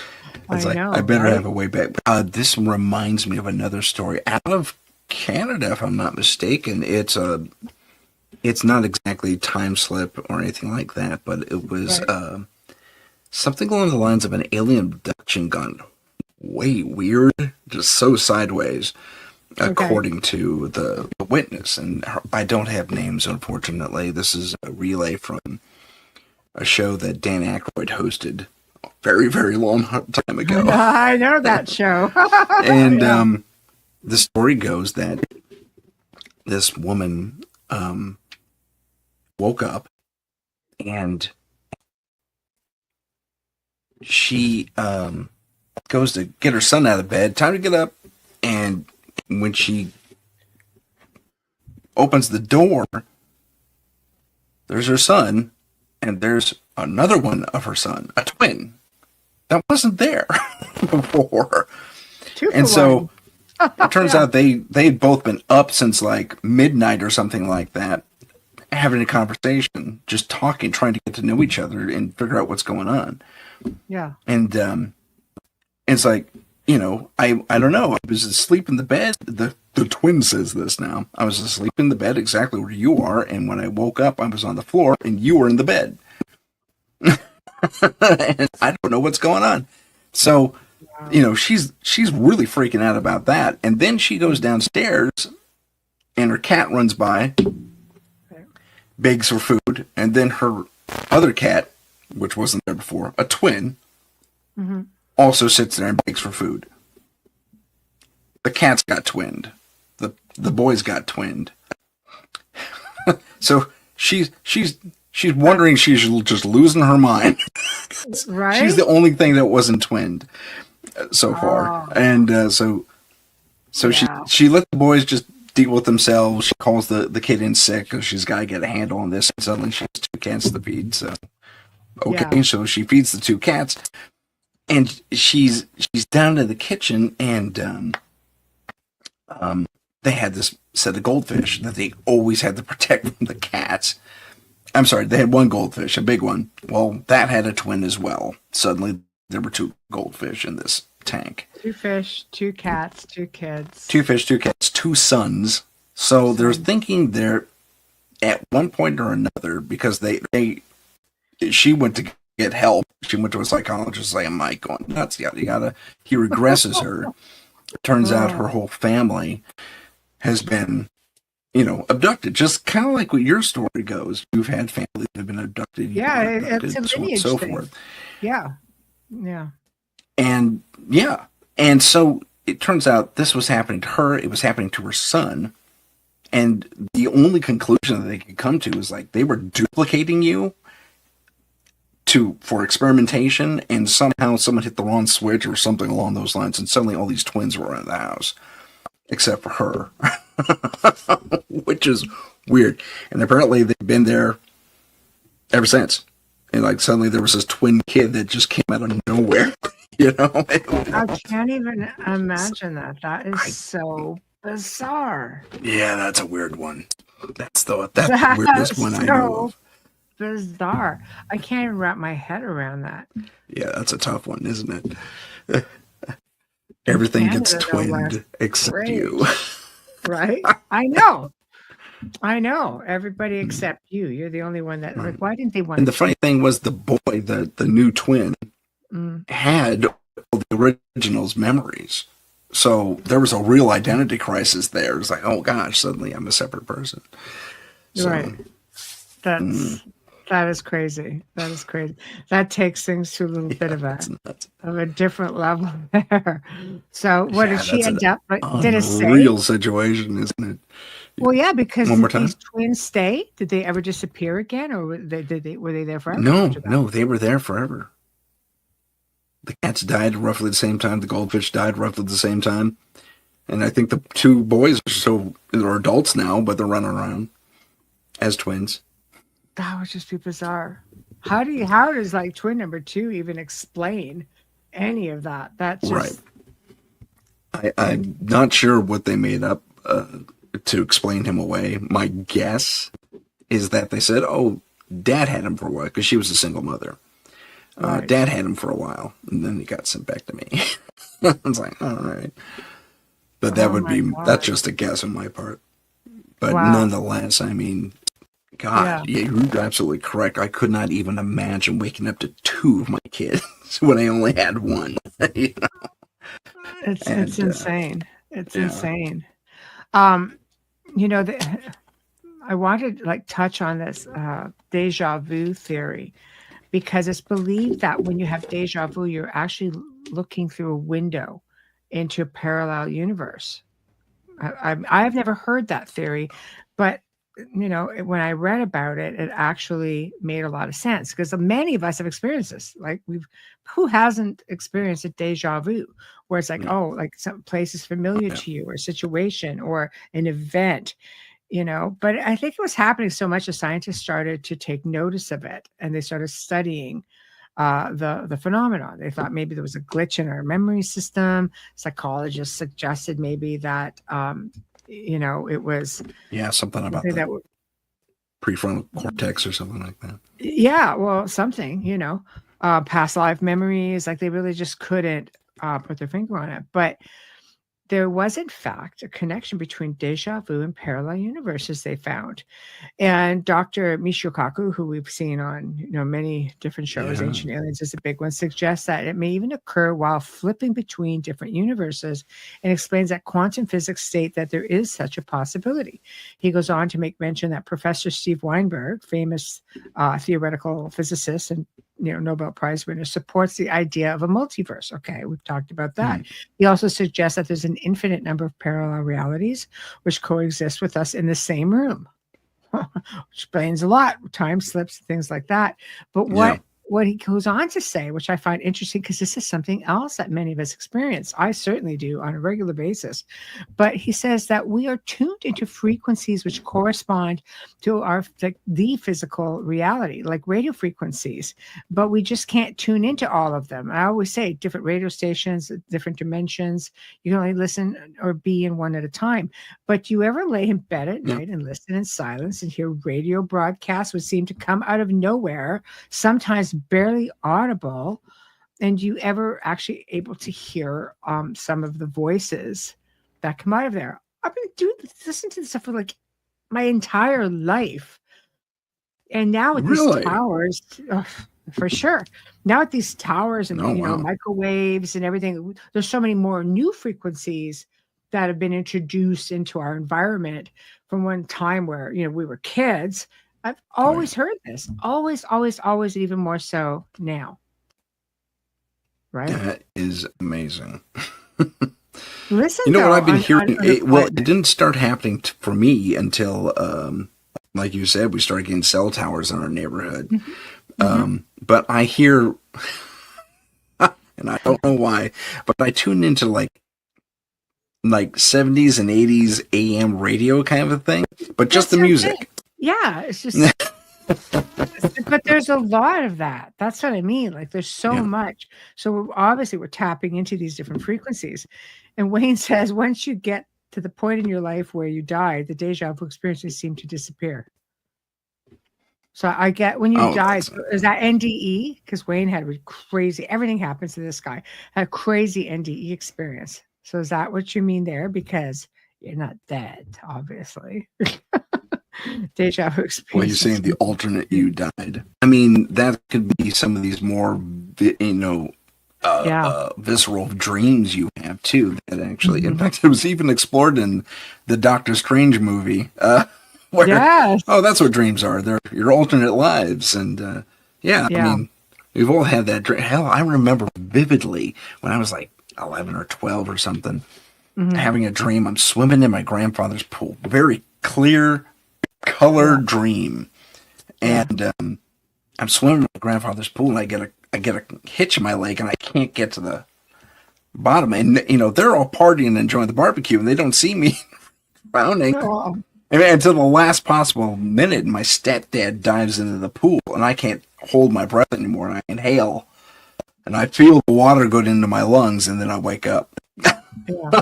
it's I like I know, better have right? a way back. This reminds me of another story out of Canada, if I'm not mistaken. It's not exactly time slip or anything like that, but it was Right. something along the lines of an alien abduction gone way weird, just so sideways, Okay. according to the witness. And I don't have names, unfortunately. This is a relay from a show that Dan Aykroyd hosted a very, very long time ago. I know that show. And Yeah. the story goes that this woman woke up and she goes to get her son out of bed. Time to get up. And when she opens the door, there's her son, and there's another one of her son, a twin, that wasn't there before. Two And for so one. it turns Yeah. out they'd both been up since like midnight or something like that, having a conversation, just talking, trying to get to know each other and figure out what's going on. Yeah. And it's like, I don't know. I was asleep in the bed. The twin says this now. I was asleep in the bed exactly where you are, and when I woke up, I was on the floor, and you were in the bed. And I don't know what's going on. So, Wow. she's really freaking out about that. And then she goes downstairs, and her cat runs by, Right. begs for food, and then her other cat, which wasn't there before, a twin, Mm-hmm. also sits there and begs for food. The cats got twinned. The boys got twinned. So she's wondering she's just losing her mind. She's Right? the only thing that wasn't twinned so far, Oh, and so she yeah. she let the boys just deal with themselves. She calls the kid in sick because she's got to get a handle on this. And suddenly she has two cats to feed. So Yeah. okay, so she feeds the two cats, and she's down in the kitchen, and they had this set of goldfish that they always had to protect from the cats. I'm sorry, they had one goldfish, a big one. Well, that had a twin as well. Suddenly, there were two goldfish in this tank. Two fish, two cats, two kids. Two fish, two cats, two sons. So they're Son. thinking they're at one point or another because she went to get help. She went to a psychologist saying, "Am I going nuts? He regresses her. It turns out her Oh, whole family has been, abducted. Just kind of like what your story goes. You've had family that have been abducted, you've yeah. been It's a abducted, so on and lineage so thing. forth. Yeah. Yeah. And yeah. And so it turns out this was happening to her, it was happening to her son. And the only conclusion that they could come to is like they were duplicating you for experimentation, and somehow someone hit the wrong switch or something along those lines, and suddenly all these twins were in the house, except for her, which is weird. And apparently they've been there ever since. And like suddenly there was this twin kid that just came out of nowhere. I can't even imagine that. That is so bizarre. Yeah, that's a weird one. That's the weirdest That's one I know so of. bizarre. I can't even wrap my head around that. Yeah, that's a tough one, isn't it? In Everything gets Canada, no less. twinned except Great. you. Right? I know. I know. Everybody except you. You're the only one that, like, why didn't they want And the to funny thing was the boy, the new twin, Mm. had all the original's memories. So there was a real identity crisis there. It's like, oh gosh, suddenly I'm a separate person. So Right. That is crazy. That is crazy. That takes things to a little bit yeah, of that's nuts. a different level there. So what did Yeah, she that's an end up? Did it say? unreal situation, isn't it? Well, yeah, because One more did these time? twins stay? Did they ever disappear again, or were they there forever No, after that? no, they were there forever. The cats died roughly the same time. The goldfish died roughly the same time. And I think the two boys are adults now, but they're running around as twins. That would just be bizarre. How does like twin number two even explain any of that. That's Right. just I'm not sure what they made up to explain him away. My guess is that they said, "Oh, Dad had him for a while," because she was a single mother. right. Dad had him for a while, and then he got sent back to me. I was like, all right. But that Oh would my be, God. that's just a guess on my part. But Wow. nonetheless, I mean, God, Yeah. yeah, you're absolutely correct. I could not even imagine waking up to two of my kids when I only had one. You know? It's And insane. It's yeah, insane. Um, you know, I wanted to like touch on this deja vu theory because it's believed that when you have deja vu, you're actually looking through a window into a parallel universe. I've never heard that theory, but you know, when I read about it, it actually made a lot of sense because many of us have experienced this. Like who hasn't experienced a deja vu, where it's like, yeah, oh, like some place is familiar yeah. to you, or a situation, or an event, you know. But I think it was happening so much, the scientists started to take notice of it, and they started studying the phenomenon. They thought maybe there was a glitch in our memory system. Psychologists suggested maybe that you know, it was Yeah, something about something the that prefrontal cortex or something like that. yeah, well, something, you know, past life memories, like they really just couldn't put their finger on it. But there was, in fact, a connection between deja vu and parallel universes they found. And Dr. Michio Kaku, who we've seen on, you know, many different shows, Yeah, Ancient Aliens is a big one, suggests that it may even occur while flipping between different universes, and explains that quantum physics state that there is such a possibility. He goes on to make mention that Professor Steve Weinberg, famous theoretical physicist and, you know, Nobel Prize winner, supports the idea of a multiverse. Okay, we've talked about that. hmm. He also suggests that there's an infinite number of parallel realities which coexist with us in the same room. Explains a lot, time slips, things like that. But Yeah, what he goes on to say, which I find interesting, because this is something else that many of us experience. I certainly do on a regular basis. But he says that we are tuned into frequencies which correspond to our the physical reality, like radio frequencies, but we just can't tune into all of them. I always say different radio stations, different dimensions. You can only listen or be in one at a time. But do you ever lay in bed at yeah, night and listen in silence and hear radio broadcasts which seem to come out of nowhere, sometimes barely audible? And you ever actually able to hear some of the voices that come out of there? I've been doing listen to this stuff for like my entire life. And now with these really. towers, ugh, for sure. Now with these towers and, Oh you know, wow. microwaves and everything, there's so many more new frequencies that have been introduced into our environment from one time where, you know, we were kids. I've Oh yeah. always heard this. Always, always, always, and even more so now, right? That is amazing. Listen You know what though, I've been hearing? Well, unexplained. it didn't start happening for me until, like you said, we started getting cell towers in our neighborhood. Mhm, mhm. But I hear, and I don't know why, but I tune into like 70s and 80s AM radio kind of a thing, but just That's the what I'm saying. music. Yeah, it's just but there's a lot of that. That's what I mean. Like there's so Yeah. much. So obviously we're tapping into these different frequencies. And Wayne says once you get to the point in your life where you die, the deja vu experiences seem to disappear. So I get when you Oh, died, that's is that NDE? Because Wayne had a crazy, everything happens to this guy, had a crazy NDE experience. So is that what you mean there? Because you're not dead, obviously. Deja vu well, you're experiences. saying the alternate you died. I mean, that could be some of these more, Yeah. visceral dreams you have too. That actually, in Mhm. fact, it was even explored in the Doctor Strange movie, where Yes. oh, that's what dreams are. They're your alternate lives, and yeah, I Yeah. mean, we've all had that dream. Hell, I remember vividly when I was like 11 or 12 or something, Mhm. having a dream. I'm swimming in my grandfather's pool, very clear, Yeah. colored dream, Yeah. and I'm swimming in my grandfather's pool, and I get a hitch in my leg, and I can't get to the bottom. And you know they're all partying and enjoying the barbecue, and they don't see me drowning. Oh, I mean, until the last possible minute, my stepdad dives into the pool, and I can't hold my breath anymore, and I inhale And I feel the water go into my lungs, and then I wake up. Yeah.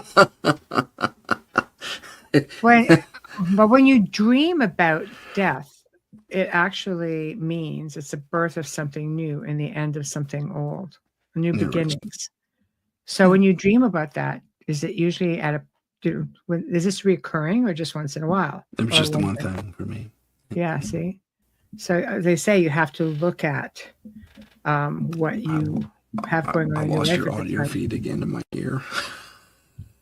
But when you dream about death, it actually means it's the birth of something new and the end of something old, new beginnings. So when you dream about that, is it usually is this recurring or just once in a while? It was Or just the one thing? thing for me. Yeah, see? So they say you have to look at what you have going I on in your lost life your at the audio time. feed again in my ear.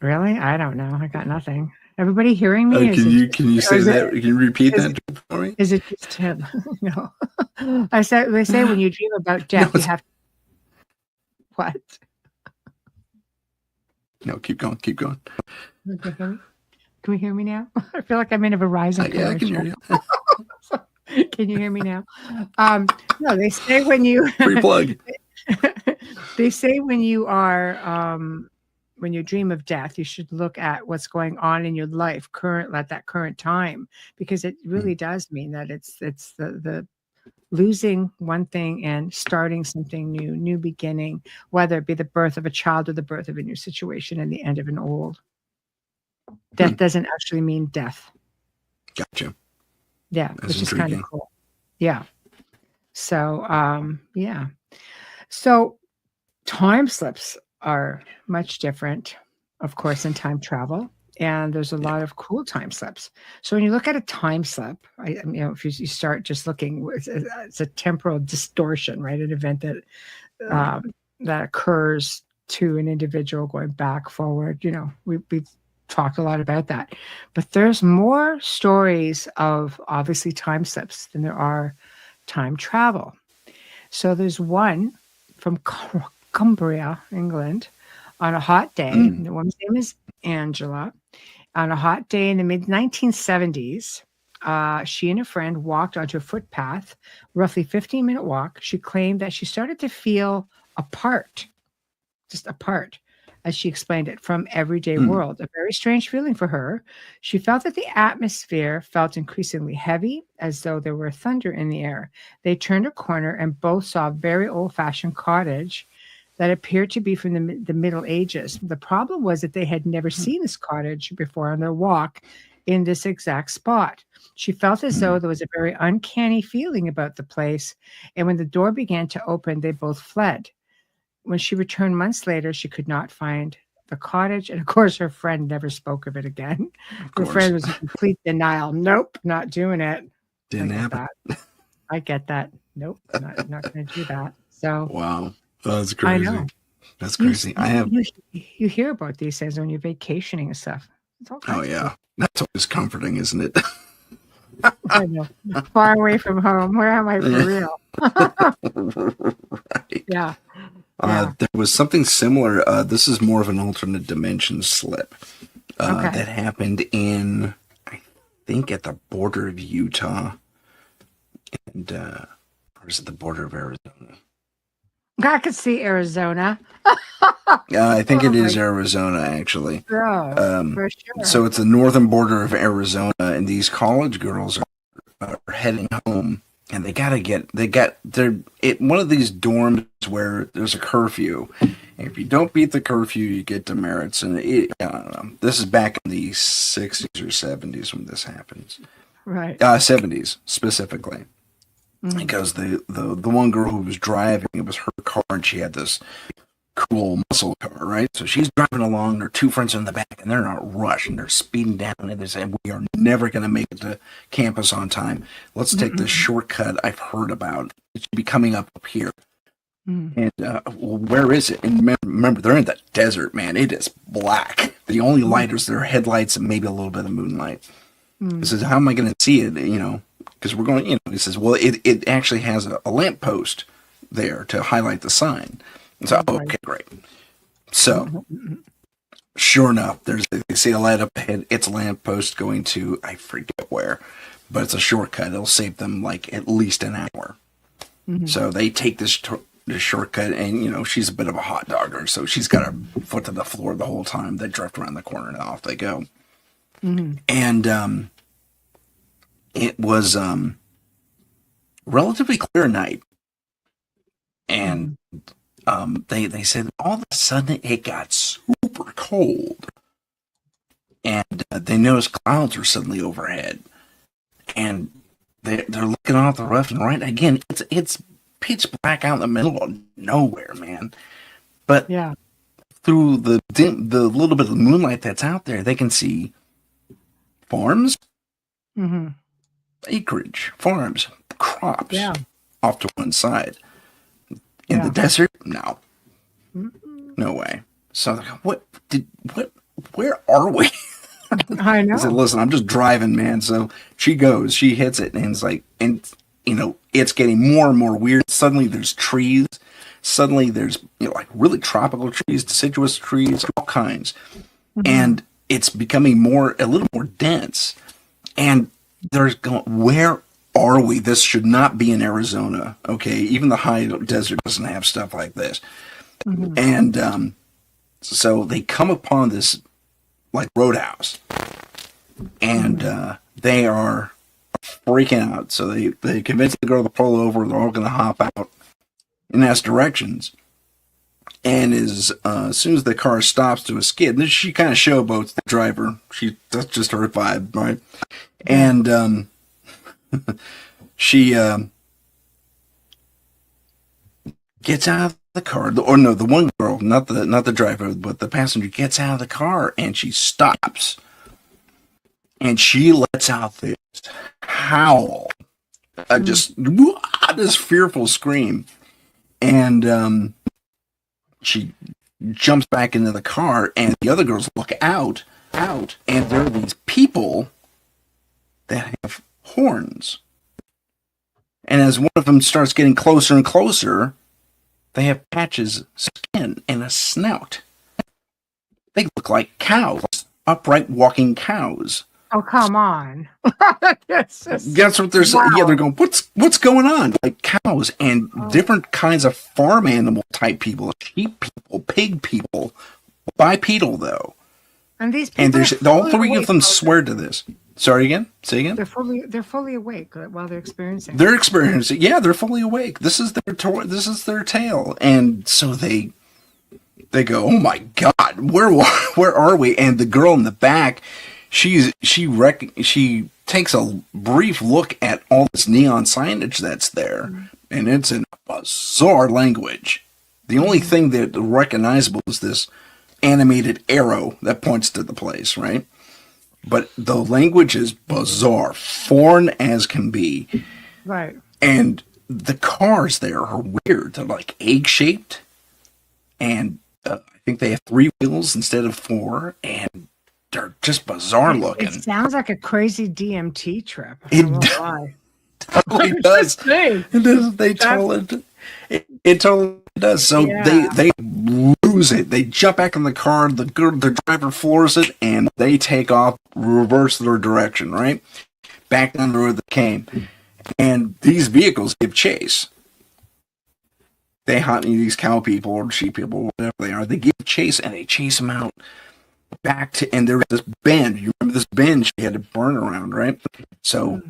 Really? I don't know. I got nothing. Everybody hearing me? Can you say that? Can you repeat that for me? Is it just him? No. They say when you dream about death, you have what? No, keep going. Keep going. Okay, can we hear me now? I feel like I'm in a Verizon Yeah, I can hear commercial. you. Can you hear me now? No, they say when you Free plug. they say when you are when you dream of death, you should look at what's going on in your life at that current time, because it really does mean that it's the losing one thing and starting something new beginning, whether it be the birth of a child or the birth of a new situation and the end of an old. Death doesn't actually mean death. Gotcha. Yeah, That's which is kind of intriguing. cool. Yeah. So, yeah. So time slips are much different, of course, in time travel. And there's a lot of cool time slips. So when you look at a time slip, if you start just looking, it's a temporal distortion, right? An event that occurs to an individual going back, forward. We've talked a lot about that. But there's more stories of obviously time slips than there are time travel. So there's one from Cumbria, England, on a hot day. The woman's name is Angela. On a hot day in the mid 1970s, she and a friend walked onto a footpath, roughly 15-minute walk. She claimed that she started to feel apart, just apart, as she explained it, from everyday world. A very strange feeling for her. She felt that the atmosphere felt increasingly heavy, as though there were thunder in the air. They turned a corner and both saw a very old-fashioned cottage that appeared to be from the Middle Ages. The problem was that they had never seen this cottage before on their walk in this exact spot. She felt as though there was a very uncanny feeling about the place, and when the door began to open, they both fled. When she returned months later, she could not find the cottage, and of course, her friend never spoke of it again. Her friend was in complete denial. Nope, not doing it. Didn't happen. I get that. Nope, not going to do that. So wow, that's crazy. I know. That's crazy. You hear about these things when you're vacationing and stuff. Oh yeah, that's always comforting, isn't it? I know. Far away from home. Where am I for real? Right. Yeah. There was something similar. This is more of an alternate dimension slip that happened in, I think, at the border of Utah, and or is it the border of Arizona? I could see Arizona. I think it is Arizona, actually. For sure. So it's the northern border of Arizona, and these college girls are heading home. And they're one of these dorms where there's a curfew. And if you don't beat the curfew, you get demerits. And I don't know. This is back in the 60s or 70s when this happens. Right. 70s specifically. Because the one girl who was driving, it was her car, and she had this cool muscle car, right? So she's driving along, her two friends are in the back, and they're in a rush, and they're speeding down, and they say, we are never going to make it to campus on time. Let's take this shortcut I've heard about. It should be coming up here. And where is it? And remember, they're in the desert, man. It is black. The only light is their headlights and maybe a little bit of moonlight. He says, how am I going to see it, because we're going, he says, well, it actually has a lamppost there to highlight the sign. So, okay, great. So, sure enough, they see a light up ahead. It's a lamppost going to, I forget where, but it's a shortcut. It'll save them like at least an hour. So they take this shortcut, and she's a bit of a hot dogger, so she's got her foot to the floor the whole time. They drift around the corner and off they go. And it was relatively clear night, and they said all of a sudden it got super cold, and they noticed clouds were suddenly overhead, and they're looking off the left and right. Again, it's pitch black out in the middle of nowhere, man. But Yeah. through the little bit of moonlight that's out there, they can see farms, Mm-hmm. acreage, farms, crops Yeah. off to one side. In the desert, no, no way. So they're like, where are we? I know. I said, listen, I'm just driving, man. So she goes, she hits it, and it's like, and it's getting more and more weird. Suddenly there's trees. Suddenly there's, like really tropical trees, deciduous trees, all kinds. Mm-hmm. And it's becoming a little more dense. And there's going, where are we? This should not be in Arizona. Okay. Even the high desert doesn't have stuff like this. Mm-hmm. And, so they come upon this like roadhouse, and they are freaking out. So they convince the girl to pull over. They're all going to hop out and ask directions. And as soon as the car stops to a skid, then she kind of showboats the driver. That's just her vibe, right? And she gets out of the car, or no, the one girl, not the driver, but the passenger gets out of the car, and she stops, and she lets out this howl, just this fearful scream, and she jumps back into the car, and the other girls look out, and there are these people that have horns, and as one of them starts getting closer and closer, they have patches of skin and a snout. They look like cows, upright walking cows. Oh, come on. That's what they're saying. Wow. Yeah, they're going, what's going on? Like cows and different kinds of farm animal type people, sheep people, pig people, bipedal though. And these people, And there's all three of them swear to this. Sorry again? Say again? They're fully awake while they're experiencing. They're experiencing. Yeah, they're fully awake. This is their tale. And so they go, "Oh my God, where are we?" And the girl in the back, she takes a brief look at all this neon signage that's there, and it's in a bizarre language. The only thing that recognizable is this animated arrow that points to the place, right? But the language is bizarre, foreign as can be. Right. And the cars there are weird. They're like egg-shaped. And I think they have 3 wheels instead of 4. And they're just bizarre looking. It sounds like a crazy DMT trip. It totally does. It totally does. So they lose it. They jump back in the car. The driver floors it, and they take off, reverse their direction, right? Back down the road they came. And these vehicles give chase. They hunt these cow people or sheep people, whatever they are. They give chase, and they chase them out back to, and there's this bend. You remember this bend she had to burn around, right? So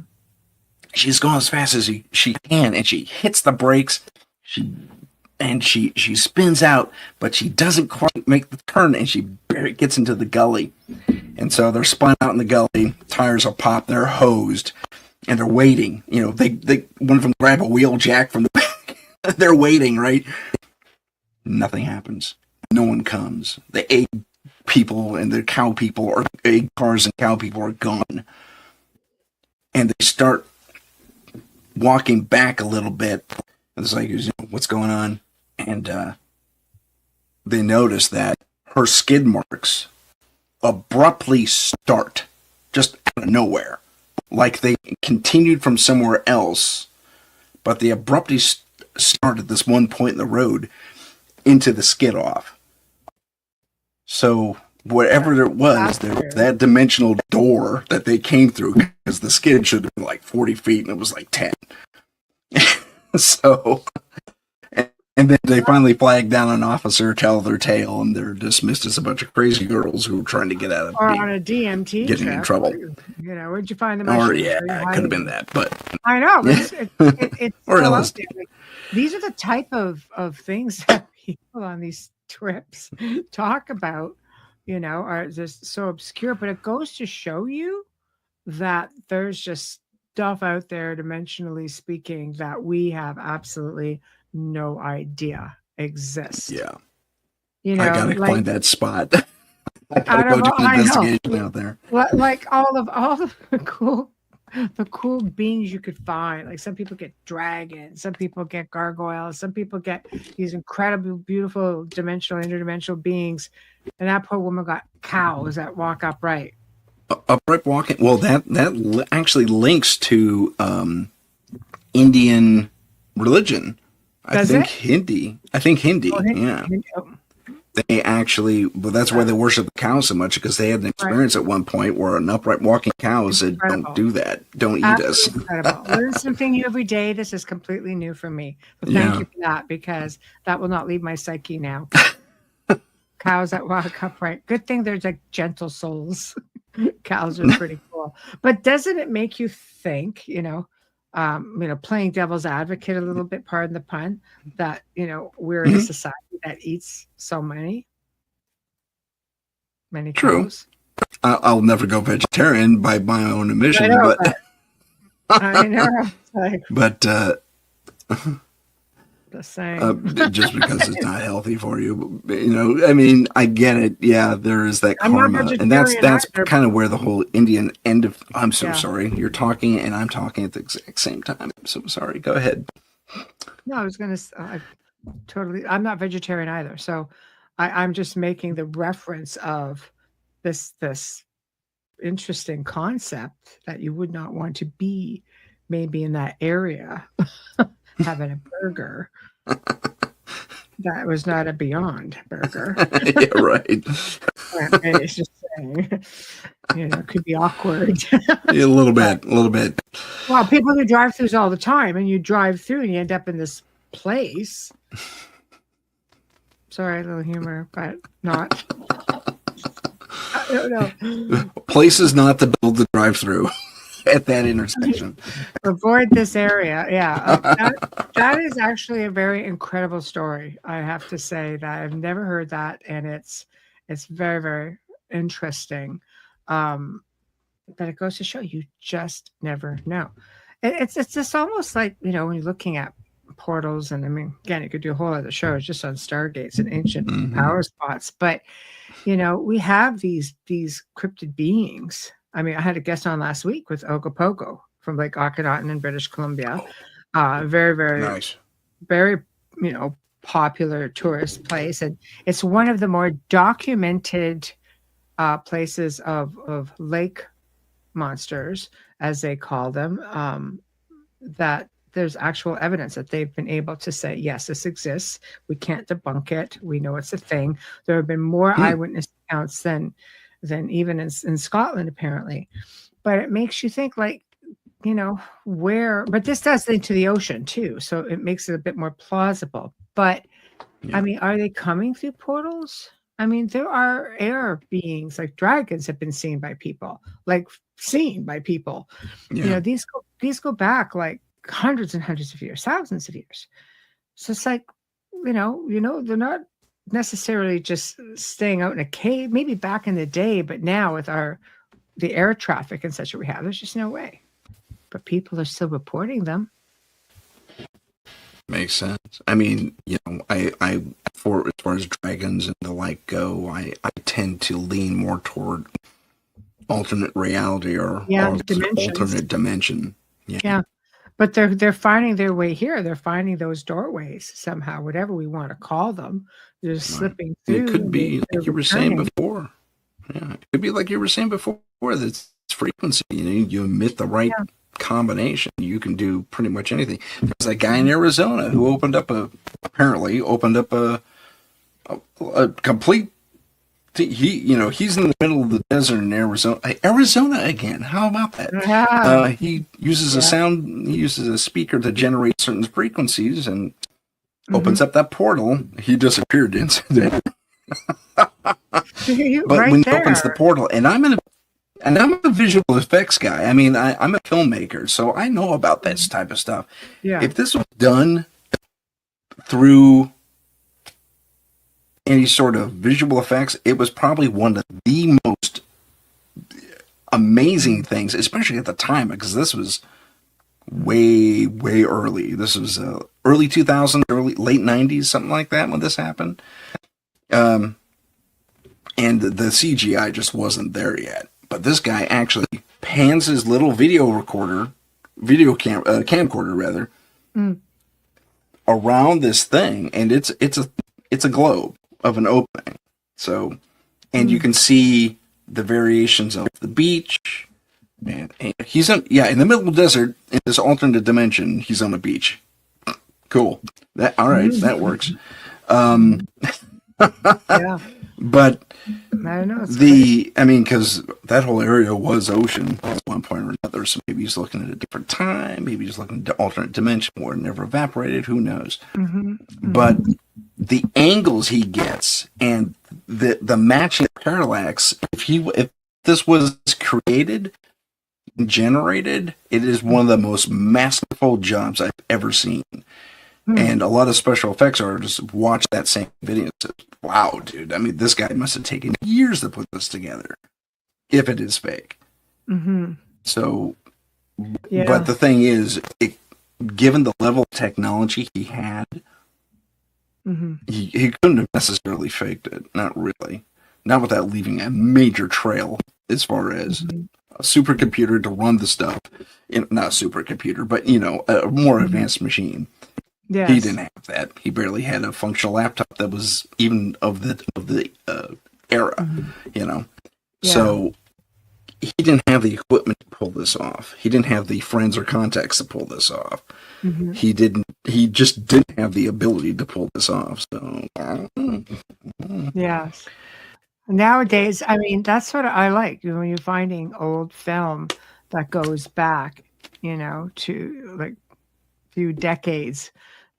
she's going as fast as she can, and she hits the brakes. She spins out, but she doesn't quite make the turn, and she barely gets into the gully. And so they're spun out in the gully. Tires will pop. They're hosed, and they're waiting. They one of them grab a wheel jack from the back. They're waiting, right? Nothing happens. No one comes. The egg people and the cow people, or egg cars and cow people, are gone. And they start walking back a little bit. It's like, what's going on? And they notice that her skid marks abruptly start just out of nowhere. Like they continued from somewhere else, but they abruptly start at this one point in the road into the skid off. So whatever it was, there was that dimensional door that they came through, because the skid should have been like 40 feet and it was like 10. So, and then they finally flag down an officer, tell their tale, and they're dismissed as a bunch of crazy girls who were trying to get out of or on a DMT getting trip, in trouble. Where'd you find the Or mushrooms? yeah, it could have been that, but I know. It's or still out LSD. there. These are the type of things that people on these trips talk about, are just so obscure, but it goes to show you that there's just stuff out there, dimensionally speaking, that we have absolutely no idea exist. Yeah. I gotta Like find that spot. I gotta out go of do all, an I know, investigation out there. like all of the cool beings you could find. Like some people get dragons, some people get gargoyles, some people get these incredible, beautiful dimensional, interdimensional beings. And that poor woman got cows that walk upright. Upright walking. Well, that actually links to Indian religion. Does it? Hindi. I think Hindi. Oh, Yeah. oh, They actually, well, that's why they worship the cow so much, because they had an experience at one point where an upright walking cow said, incredible. "Don't do that. Don't eat us." Absolutely incredible. Learn something new every day. This is completely new for me. But thank you for that, because that will not leave my psyche now. Cows that walk upright. Good thing there's like gentle souls. Cows are pretty cool. But doesn't it make you think, playing devil's advocate a little bit, pardon the pun, that, we're in a society that eats so many True. cows? I'll never go vegetarian by my own admission, I know, but I know. Like, but the same. just because it's not healthy for you, I mean, I get it. Yeah, there is that I'm not karma, and that's vegetarian kind of where the whole Indian end of. I'm so Yeah. sorry. You're talking and I'm talking at the exact same time. I'm so sorry. Go ahead. No, I was going to. I'm not vegetarian either, so I'm just making the reference of this interesting concept that you would not want to be maybe in that area having a burger that was not a Beyond Burger. Yeah, right. It's just saying, it could be awkward. Yeah, a little bit. Well, people do drive-throughs all the time, and you drive through and you end up in this place. Sorry, a little humor, but not. I don't know. Place is not to build the drive-through at that intersection. Avoid this area. Yeah, that is actually a very incredible story. I have to say that I've never heard that, and it's very, very interesting. But it goes to show you just never know. It's just almost like, when you're looking at portals, and I mean, again, you could do a whole other show just on stargates and ancient power spots. But we have these cryptid beings. I mean, I had a guest on last week with Ogopogo from Lake Okanagan in British Columbia. Very, very Nice. Very, popular tourist place, and it's one of the more documented places of lake monsters, as they call them. That there's actual evidence that they've been able to say, yes, this exists. We can't debunk it. We know it's a thing. There have been more eyewitness accounts than even in Scotland, apparently. But it makes you think, like, where, but this does lead to the ocean too. So it makes it a bit more plausible. But I mean, are they coming through portals? I mean, there are air beings, like dragons have been seen by people. Yeah. These go back like hundreds and hundreds of years, thousands of years. So it's like, they're not necessarily just staying out in a cave, maybe back in the day, but now with the air traffic and such that we have, there's just no way. But people are still reporting them. Makes sense. I mean, I for as far as dragons and the like go, I tend to lean more toward alternate reality or alternate dimension. Yeah. But they're finding their way here. They're finding those doorways somehow, whatever we want to call them. They're just slipping through. It could be like you were saying before. Yeah, it could be like you were saying before. That's frequency. You emit the right combination. You can do pretty much anything. There's a guy in Arizona who apparently opened up a complete. He's in the middle of the desert in Arizona. Arizona again. How about that? Yeah. He uses a sound. He uses a speaker to generate certain frequencies and opens up that portal. He disappeared instantly. But when he opens the portal, and I'm a visual effects guy. I mean, I'm a filmmaker, so I know about this type of stuff. Yeah. If this was done through any sort of visual effects, it was probably one of the most amazing things, especially at the time, because this was way, way early. This was early 2000s, late 90s, something like that when this happened. And the CGI just wasn't there yet. But this guy actually pans his little camcorder rather, around this thing, and it's a globe of an opening. So, and you can see the variations of the beach. Man, he's in the middle of the desert in this alternate dimension. He's on a beach. Cool. All right, that works. Yeah. But I know because that whole area was ocean at one point or another. So maybe he's looking at a different time. Maybe he's looking at an alternate dimension where it never evaporated. Who knows? But the angles he gets and the matching parallax. If this was created, generated, it is one of the most masterful jobs I've ever seen. And a lot of special effects artists watch that same video and say, wow, dude, I mean, this guy must have taken years to put this together, if it is fake. So, but the thing is, given the level of technology he had, he couldn't have necessarily faked it. Not really. Not without leaving a major trail as far as a supercomputer to run the stuff. Not a supercomputer, but, a more advanced machine. Yes. He didn't have that. He barely had a functional laptop that was even of the era, Yeah. So he didn't have the equipment to pull this off. He didn't have the friends or contacts to pull this off. He just didn't have the ability to pull this off. So yes. Nowadays, I mean, that's what I like when you're finding old film that goes back, to like few decades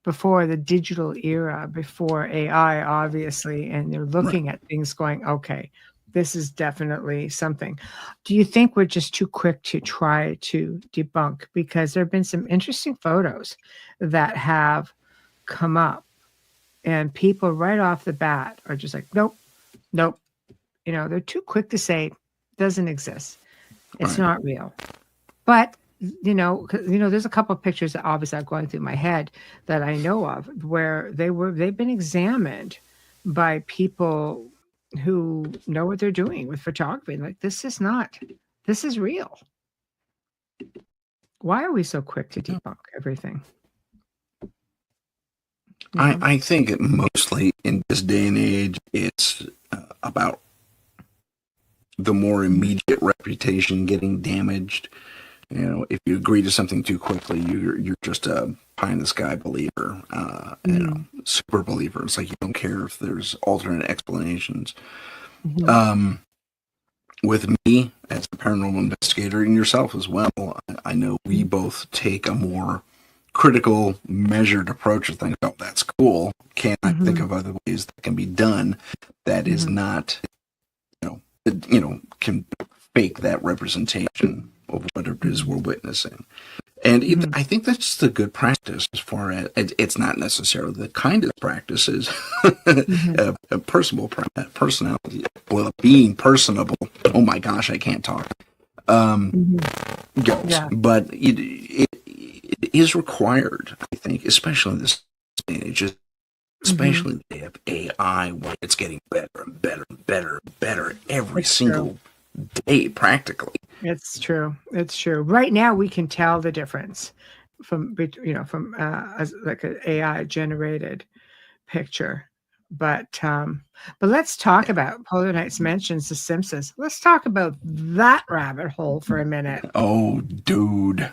before the digital era, before AI, obviously, and they're looking at things going, okay, this is definitely something. Do you think we're just too quick to try to debunk? Because there have been some interesting photos that have come up, and people right off the bat are just like, nope. They're too quick to say doesn't exist. It's not real. But there's a couple of pictures that obviously are going through my head that I know of where they've been examined by people who know what they're doing with photography. Like, this is real. Why are we so quick to debunk everything? I think it mostly in this day and age, it's about the more immediate reputation getting damaged. If you agree to something too quickly, you're just a pie in the sky believer, super believer. It's like you don't care if there's alternate explanations. With me as a paranormal investigator and yourself as well, I know we both take a more critical, measured approach to things. Oh, that's cool. Can I think of other ways that can be done that is not, can fake that representation of what it is we're witnessing. And I think that's just a good practice as far as it's not necessarily the kind of practices, a personal personality, well, being personable. Oh my gosh, I can't talk. Goes, but it is required, I think, especially in this day and age, especially the day of AI, when it's getting better and better and better and better every single day, practically. It's true. Right now, we can tell the difference from as like an AI generated picture. But let's talk about Polar Nights mentions The Simpsons. Let's talk about that rabbit hole for a minute. Oh, dude.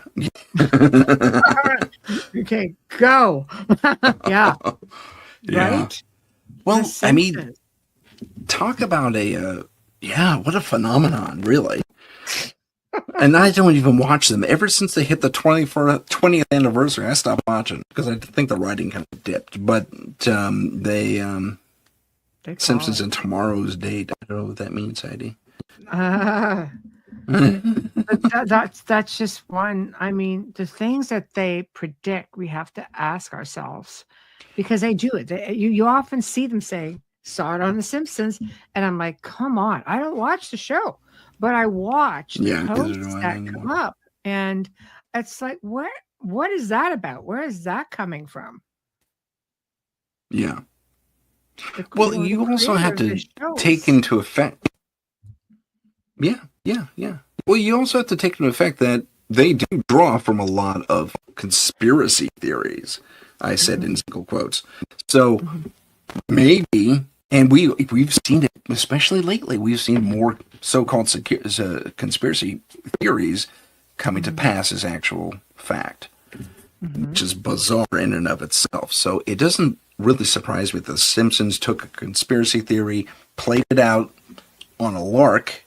Okay, go. Yeah. Right? Well, I mean, talk about what a phenomenon, really. And I don't even watch them. Ever since they hit the 20th anniversary, I stopped watching because I think the writing kind of dipped. But they Simpsons in Tomorrow's Date. I don't know what that means, Heidi. That's just one. I mean, the things that they predict, we have to ask ourselves because they do it. You often see them say saw it on The Simpsons, and I'm like, come on, I don't watch the show, but I watch the Yeah, neither do posts I that come anymore. up, and it's like, what is that about? Where is that coming from? Yeah. The Well, the you also creator have of the to take shows. into effect. Yeah, yeah, yeah. Well, you also have to take into effect that they do draw from a lot of conspiracy theories. I said Mhm, in single quotes. So mhm, maybe, and we've seen it, especially lately. We've seen more so-called conspiracy theories coming to mhm, pass as actual fact, which mhm. is bizarre in and of itself. So it doesn't really surprise me that The Simpsons took a conspiracy theory, played it out on a lark,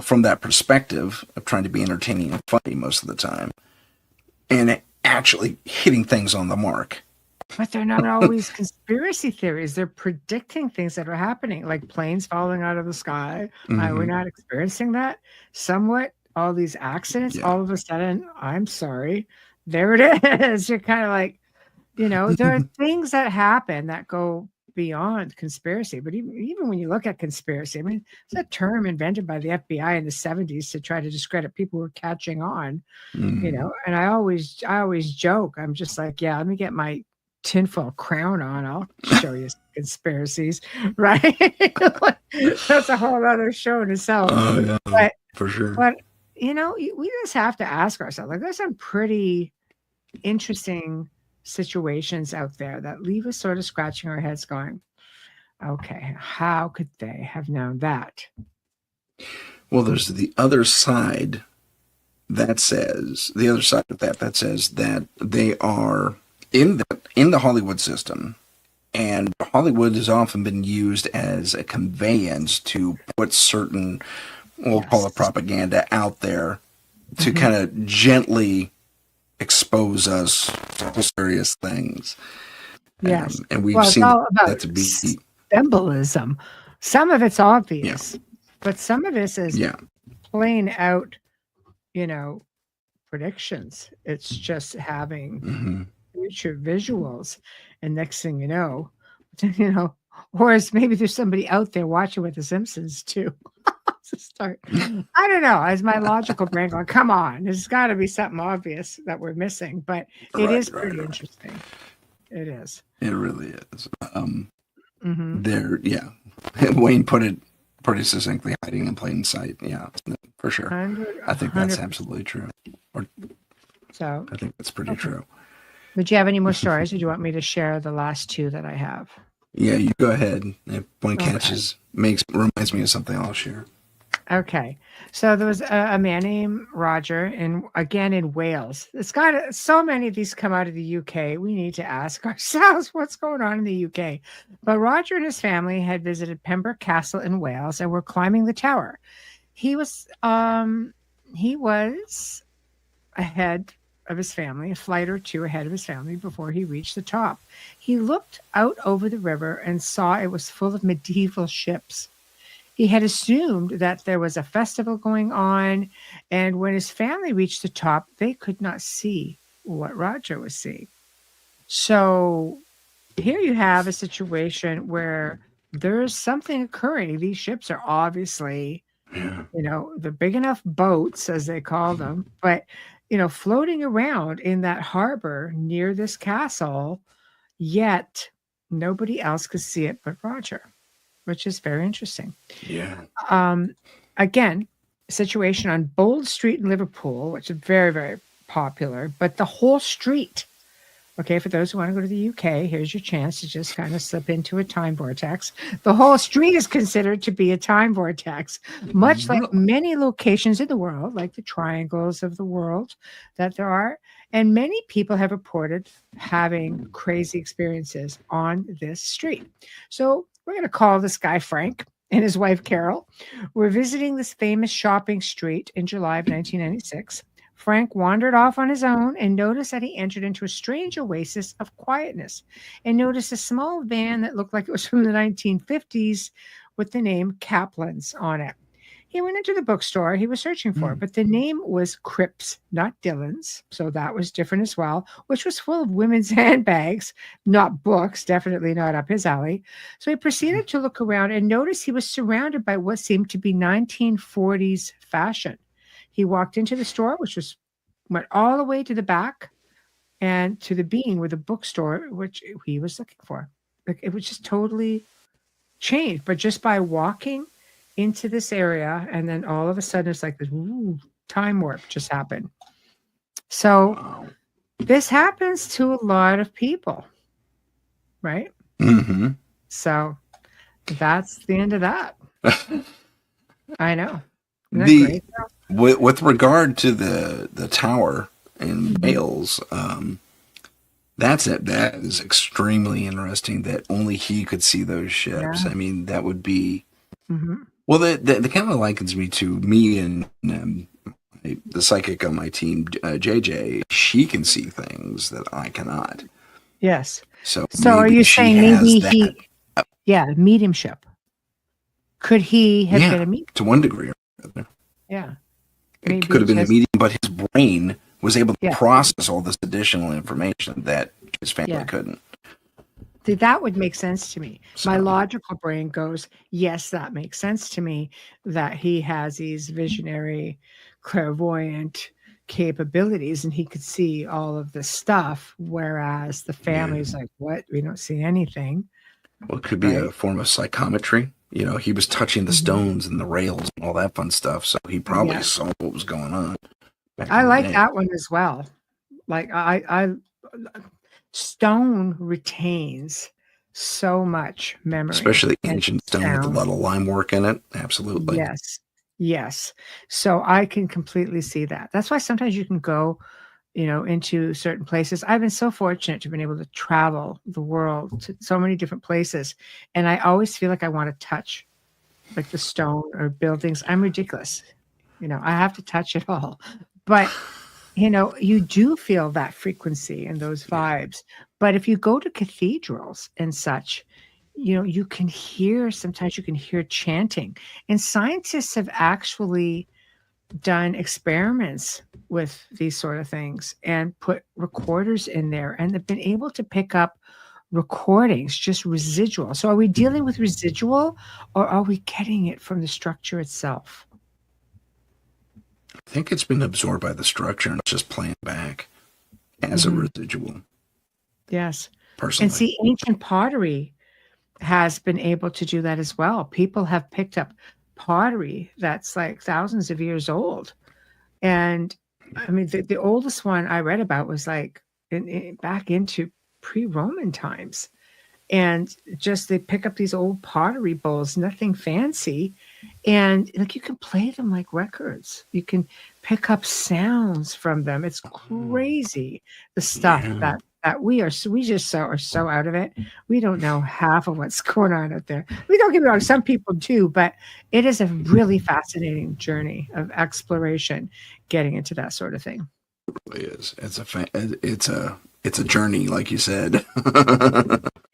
from that perspective of trying to be entertaining and funny most of the time, and actually hitting things on the mark. But they're not always conspiracy theories. They're predicting things that are happening, like planes falling out of the sky. We're Hmm. not experiencing that somewhat. All these accidents, Yeah. all of a sudden, I'm sorry, there it is. You're kind of like, there are things that happen that go beyond conspiracy. But even when you look at conspiracy, I mean, it's a term invented by the FBI in the 70s to try to discredit people who are catching on, Hmm. and I always joke. I'm just like, yeah, let me get my tinfoil crown on. I'll show you some conspiracies, right? Like, that's a whole other show in itself. Oh yeah, But for sure. but we just have to ask ourselves, like, there's some pretty interesting situations out there that leave us sort of scratching our heads, going, okay, how could they have known that? Well, there's the other side of that says that they are in the Hollywood system, and Hollywood has often been used as a conveyance to put certain, we'll call it Yes. propaganda, out there to Mhm. kind of gently expose us to serious things. Yes. And we've Well, it's seen all about that to be, symbolism. Some of it's yeah, obvious, but some of this is yeah. playing out, you know, predictions. It's just having Hmm. future visuals, and next thing you know, you know, or it's maybe there's somebody out there watching with The Simpsons too. To start, I don't know. As my logical brain going, come on, there's got to be something obvious that we're missing, but it Right, is right, pretty right. interesting. It is. It really is. Mm-hmm. There, yeah. Wayne put it pretty succinctly, hiding in plain sight. Yeah, for sure. 100, I think that's 100%. absolutely true. Or So, I think that's pretty okay. true. Would you have any more stories, or do you want me to share the last two that I have? Yeah, you go ahead. If one Okay. catches, reminds me of something, I'll share. Okay. So there was a man named Roger, in Wales. It's got so many of these come out of the UK. We need to ask ourselves what's going on in the UK. But Roger and his family had visited Pembroke Castle in Wales and were climbing the tower. He was um he was ahead of his family, a flight or two ahead of his family before he reached the top. He looked out over the river and saw it was full of medieval ships. He had assumed that there was a festival going on, and when his family reached the top, they could not see what Roger was seeing. So here you have a situation where there's something occurring. These ships are obviously, Yeah. the big enough boats, as they call them, but, floating around in that harbor near this castle, yet nobody else could see it but Roger, which is very interesting. Yeah. Um, Again, situation on Bold Street in Liverpool, which is very, very popular, but the whole street. Okay, for those who want to go to the UK, here's your chance to just kind of slip into a time vortex. The whole street is considered to be a time vortex, much like Really? many locations in the world, like the triangles of the world that there are. And many people have reported having crazy experiences on this street. So we're going to call this guy Frank and his wife Carol. We're visiting this famous shopping street in July of 1996. Frank wandered off on his own and noticed that he entered into a strange oasis of quietness and noticed a small van that looked like it was from the 1950s with the name Kaplan's on it. he went into the bookstore he was searching for, but the name was Cripps, not Dylan's. So that was different as well, which was full of women's handbags, not books, definitely not up his alley. So he proceeded to look around and noticed he was surrounded by what seemed to be 1940s fashion. He walked into the store, went all the way to the back and to the being where the bookstore, which he was looking for. Like, it was just totally changed, but just by walking into this area, and then all of a sudden it's like this time warp just happened. So this happens to a lot of people, right? Mm-hmm. So that's the end of that. I know. Isn't that great? With regard to the tower in Wales, that is extremely interesting that only he could see those ships. Yeah. I mean, that would be Mm-hmm. well. The kind of likens me to me and the psychic on my team, JJ. She can see things that I cannot. Yes. So are you saying maybe mediumship? Could he have been a medium? To one degree or another? Yeah. It could have been a medium, but his brain was able to process all this additional information that his family couldn't. See, that would make sense to me. So, my logical brain goes, yes, that makes sense to me, that he has these visionary, clairvoyant capabilities and he could see all of this stuff, whereas the family's like, what? We don't see anything. Well, it could be a form of psychometry. You know, he was touching the stones and the rails and all that fun stuff, so he probably saw what was going on. I like that one as well. Like stone retains so much memory, especially ancient stone with a lot of lime work in it. Absolutely. Yes. So I can completely see that. That's why sometimes you can go, into certain places. I've been so fortunate to have been able to travel the world to so many different places, and I always feel like I want to touch, like the stone or buildings. I'm ridiculous, I have to touch it all, but you do feel that frequency and those vibes. But if you go to cathedrals and such, sometimes you can hear chanting. And scientists have actually done experiments with these sort of things and put recorders in there, and they've been able to pick up recordings, just residual. So are we dealing with residual, or are we getting it from the structure itself? I think it's been absorbed by the structure and it's just playing back as a residual. Yes. Personally. And see, ancient pottery has been able to do that as well. People have picked up pottery that's like thousands of years old. And I mean, the oldest one I read about was like back into pre-Roman times. And just they pick up these old pottery bowls, nothing fancy. And like you can play them like records. You can pick up sounds from them. It's crazy, the stuff that we just are so out of it. We don't know half of what's going on out there. We don't get me wrong, some people do, but it is a really fascinating journey of exploration, getting into that sort of thing. It really is. It's a journey, like you said.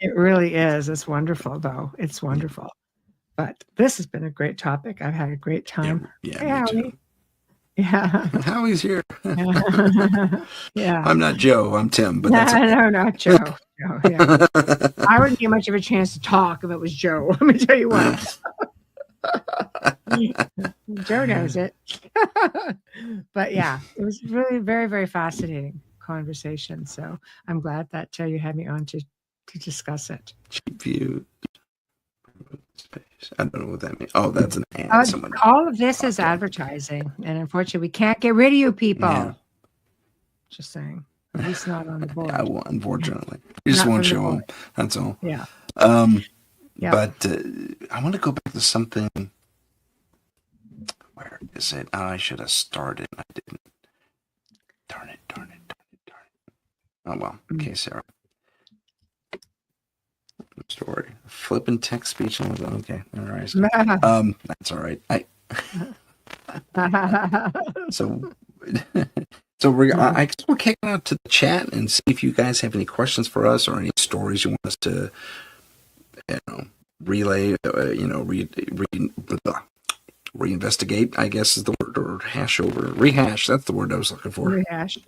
It really is. It's wonderful, though. It's wonderful. But this has been a great topic. I've had a great time. Yeah, me too. Yeah. Howie's here. Yeah. I'm not Joe. I'm Tim. But no, not Joe. Yeah. I wouldn't get much of a chance to talk if it was Joe. Let me tell you what. Joe knows it. But yeah, it was really very, very fascinating conversation. So I'm glad that you had me on to discuss it. Cheap view. I don't know what that means. Oh, that's an ad. All of this is advertising, and unfortunately, we can't get rid of you people. Yeah. Just saying. At least not on the board. I won't, unfortunately. You just won't show them. That's all. Yeah. But I want to go back to something. Where is it? Oh, I should have started. I didn't. Darn it. Oh, well. Okay, Sarah. Story. Flipping text speech. Okay. All right. That's all right. So I guess we'll kick it out to the chat and see if you guys have any questions for us or any stories you want us to, reinvestigate, I guess is the word, or rehash. That's the word I was looking for. Rehash.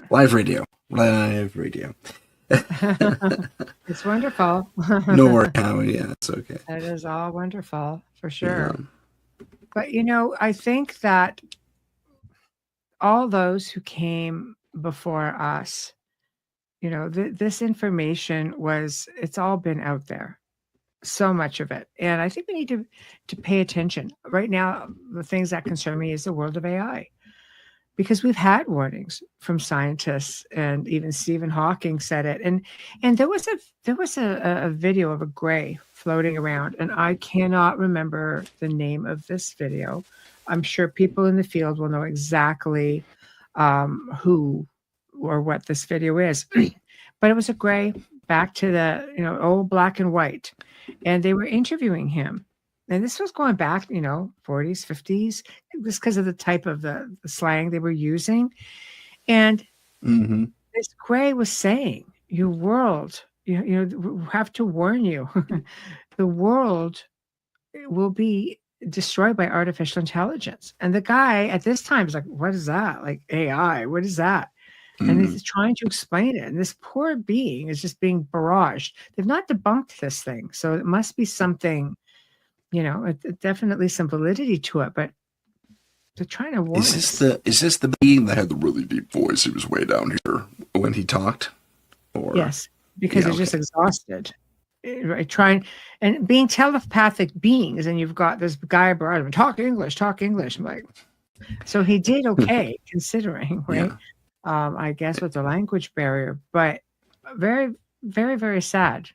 Live radio. Live radio. It's wonderful. No worry, Howie. Yeah, it's okay. It is all wonderful for Yeah. sure. But I think that all those who came before us, this information it's all been out there, so much of it. And I think we need to pay attention. Right now, the things that concern me is the world of AI, because we've had warnings from scientists, and even Stephen Hawking said it. And there was a video of a gray floating around, and I cannot remember the name of this video. I'm sure people in the field will know exactly who or what this video is. But it was a gray, back to the old black and white, and they were interviewing him. And this was going back, 40s, 50s, just because of the type of the slang they were using. And this gray was saying, your world, we have to warn you, the world will be destroyed by artificial intelligence. And the guy at this time is like, what is that? Like AI, what is that? And he's trying to explain it. And this poor being is just being barraged. They've not debunked this thing. So it must be something, definitely some validity to it. But they're trying to warn us. Is this the being that had the really deep voice? He was way down here when he talked? Or yes, because they're just exhausted. Right, trying and being telepathic beings, and you've got this guy abroad, talk English. I'm like, so he did okay considering, right? Yeah. I guess with the language barrier, but very, very, very sad,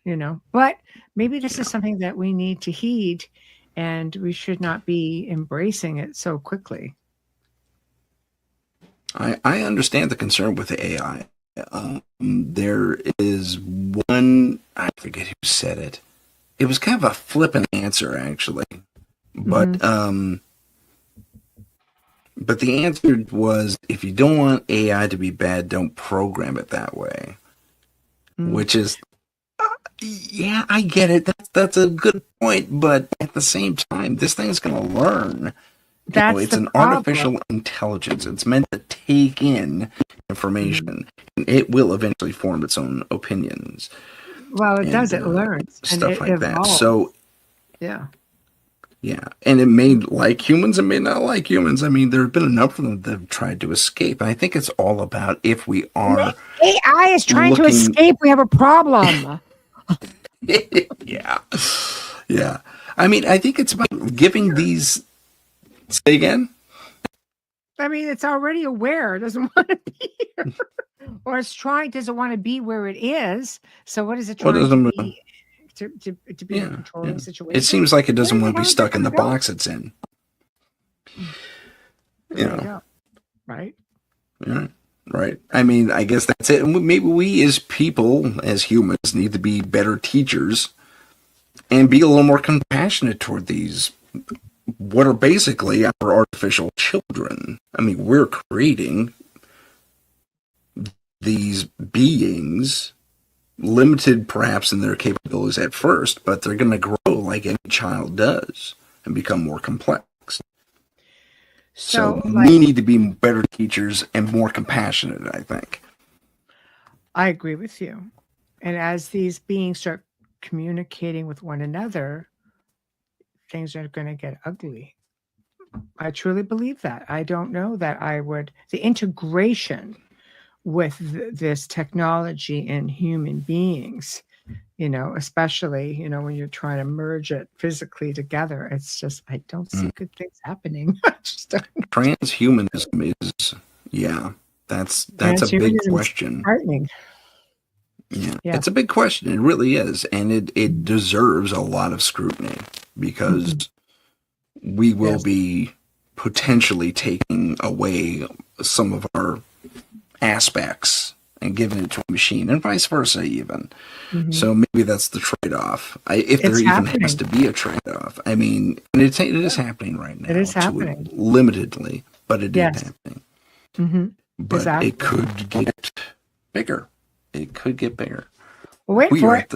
But maybe this is something that we need to heed, and we should not be embracing it so quickly. I understand the concern with the AI. There is one, I forget who said it. It was kind of a flippant answer, actually, but but the answer was, if you don't want AI to be bad, don't program it that way. Which is, yeah, I get it. That's a good point, but at the same time, this thing's going to learn. It's an artificial intelligence. It's meant to take in information, and it will eventually form its own opinions. Well, it does. It learns. Stuff like evolves. that. So, yeah. Yeah. And it may like humans and may not like humans. I mean, there have been enough of them that have tried to escape. And I think it's all about if we are. AI is trying to escape. We have a problem. Yeah. Yeah. I mean, I think it's about giving these. Say again? I mean, it's already aware. It doesn't want to be here. Or doesn't want to be where it is. So what is it trying to be? To be in a controlling situation? It seems like it doesn't want to be stuck in the box it's in. Right? Yeah. Right. I mean, I guess that's it. Maybe we as people, as humans, need to be better teachers and be a little more compassionate toward these, what are basically our artificial children. I mean, we're creating these beings, limited perhaps in their capabilities at first, but they're going to grow like any child does and become more complex. So we need to be better teachers and more compassionate, I think. I agree with you. And as these beings start communicating with one another, things are going to get ugly. I truly believe that. I don't know that the integration with this technology in human beings, especially, when you're trying to merge it physically together, it's just, I don't see good things happening. Transhumanism is, that's a big question. Yeah, it's a big question. It really is. And it deserves a lot of scrutiny because we will be potentially taking away some of our aspects and giving it to a machine, and vice versa even. So maybe that's the trade-off. If there even has to be a trade-off. I mean, and it is happening right now. It is happening. Limitedly, but it is happening. But it could get bigger. It could get bigger. Well, wait for it.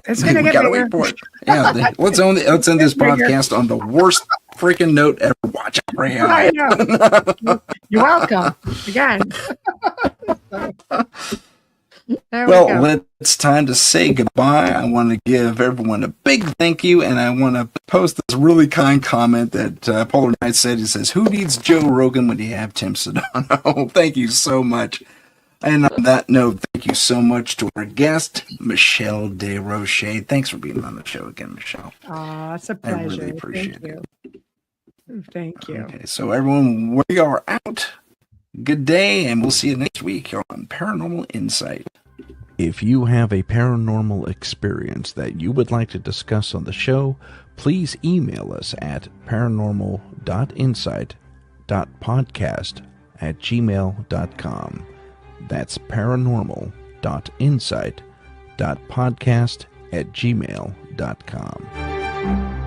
It's going to get bigger. Wait for it. Yeah, let's end this podcast on the worst freaking note ever. Watch out, Ray. I know. You're welcome. Again. There we go. Well, it's time to say goodbye. I want to give everyone a big thank you, and I want to post this really kind comment that Polar Knight said. He says, "Who needs Joe Rogan when you have Tim Sudano?" Thank you so much. And on that note, thank you so much to our guest, Michelle Desrochers. Thanks for being on the show again, Michelle. It's a pleasure. I really appreciate it. Thank you. Okay, so everyone, we are out. Good day, and we'll see you next week here on Paranormal Insight. If you have a paranormal experience that you would like to discuss on the show, please email us at paranormal.insight.podcast@gmail.com. That's paranormal.insight.podcast@gmail.com.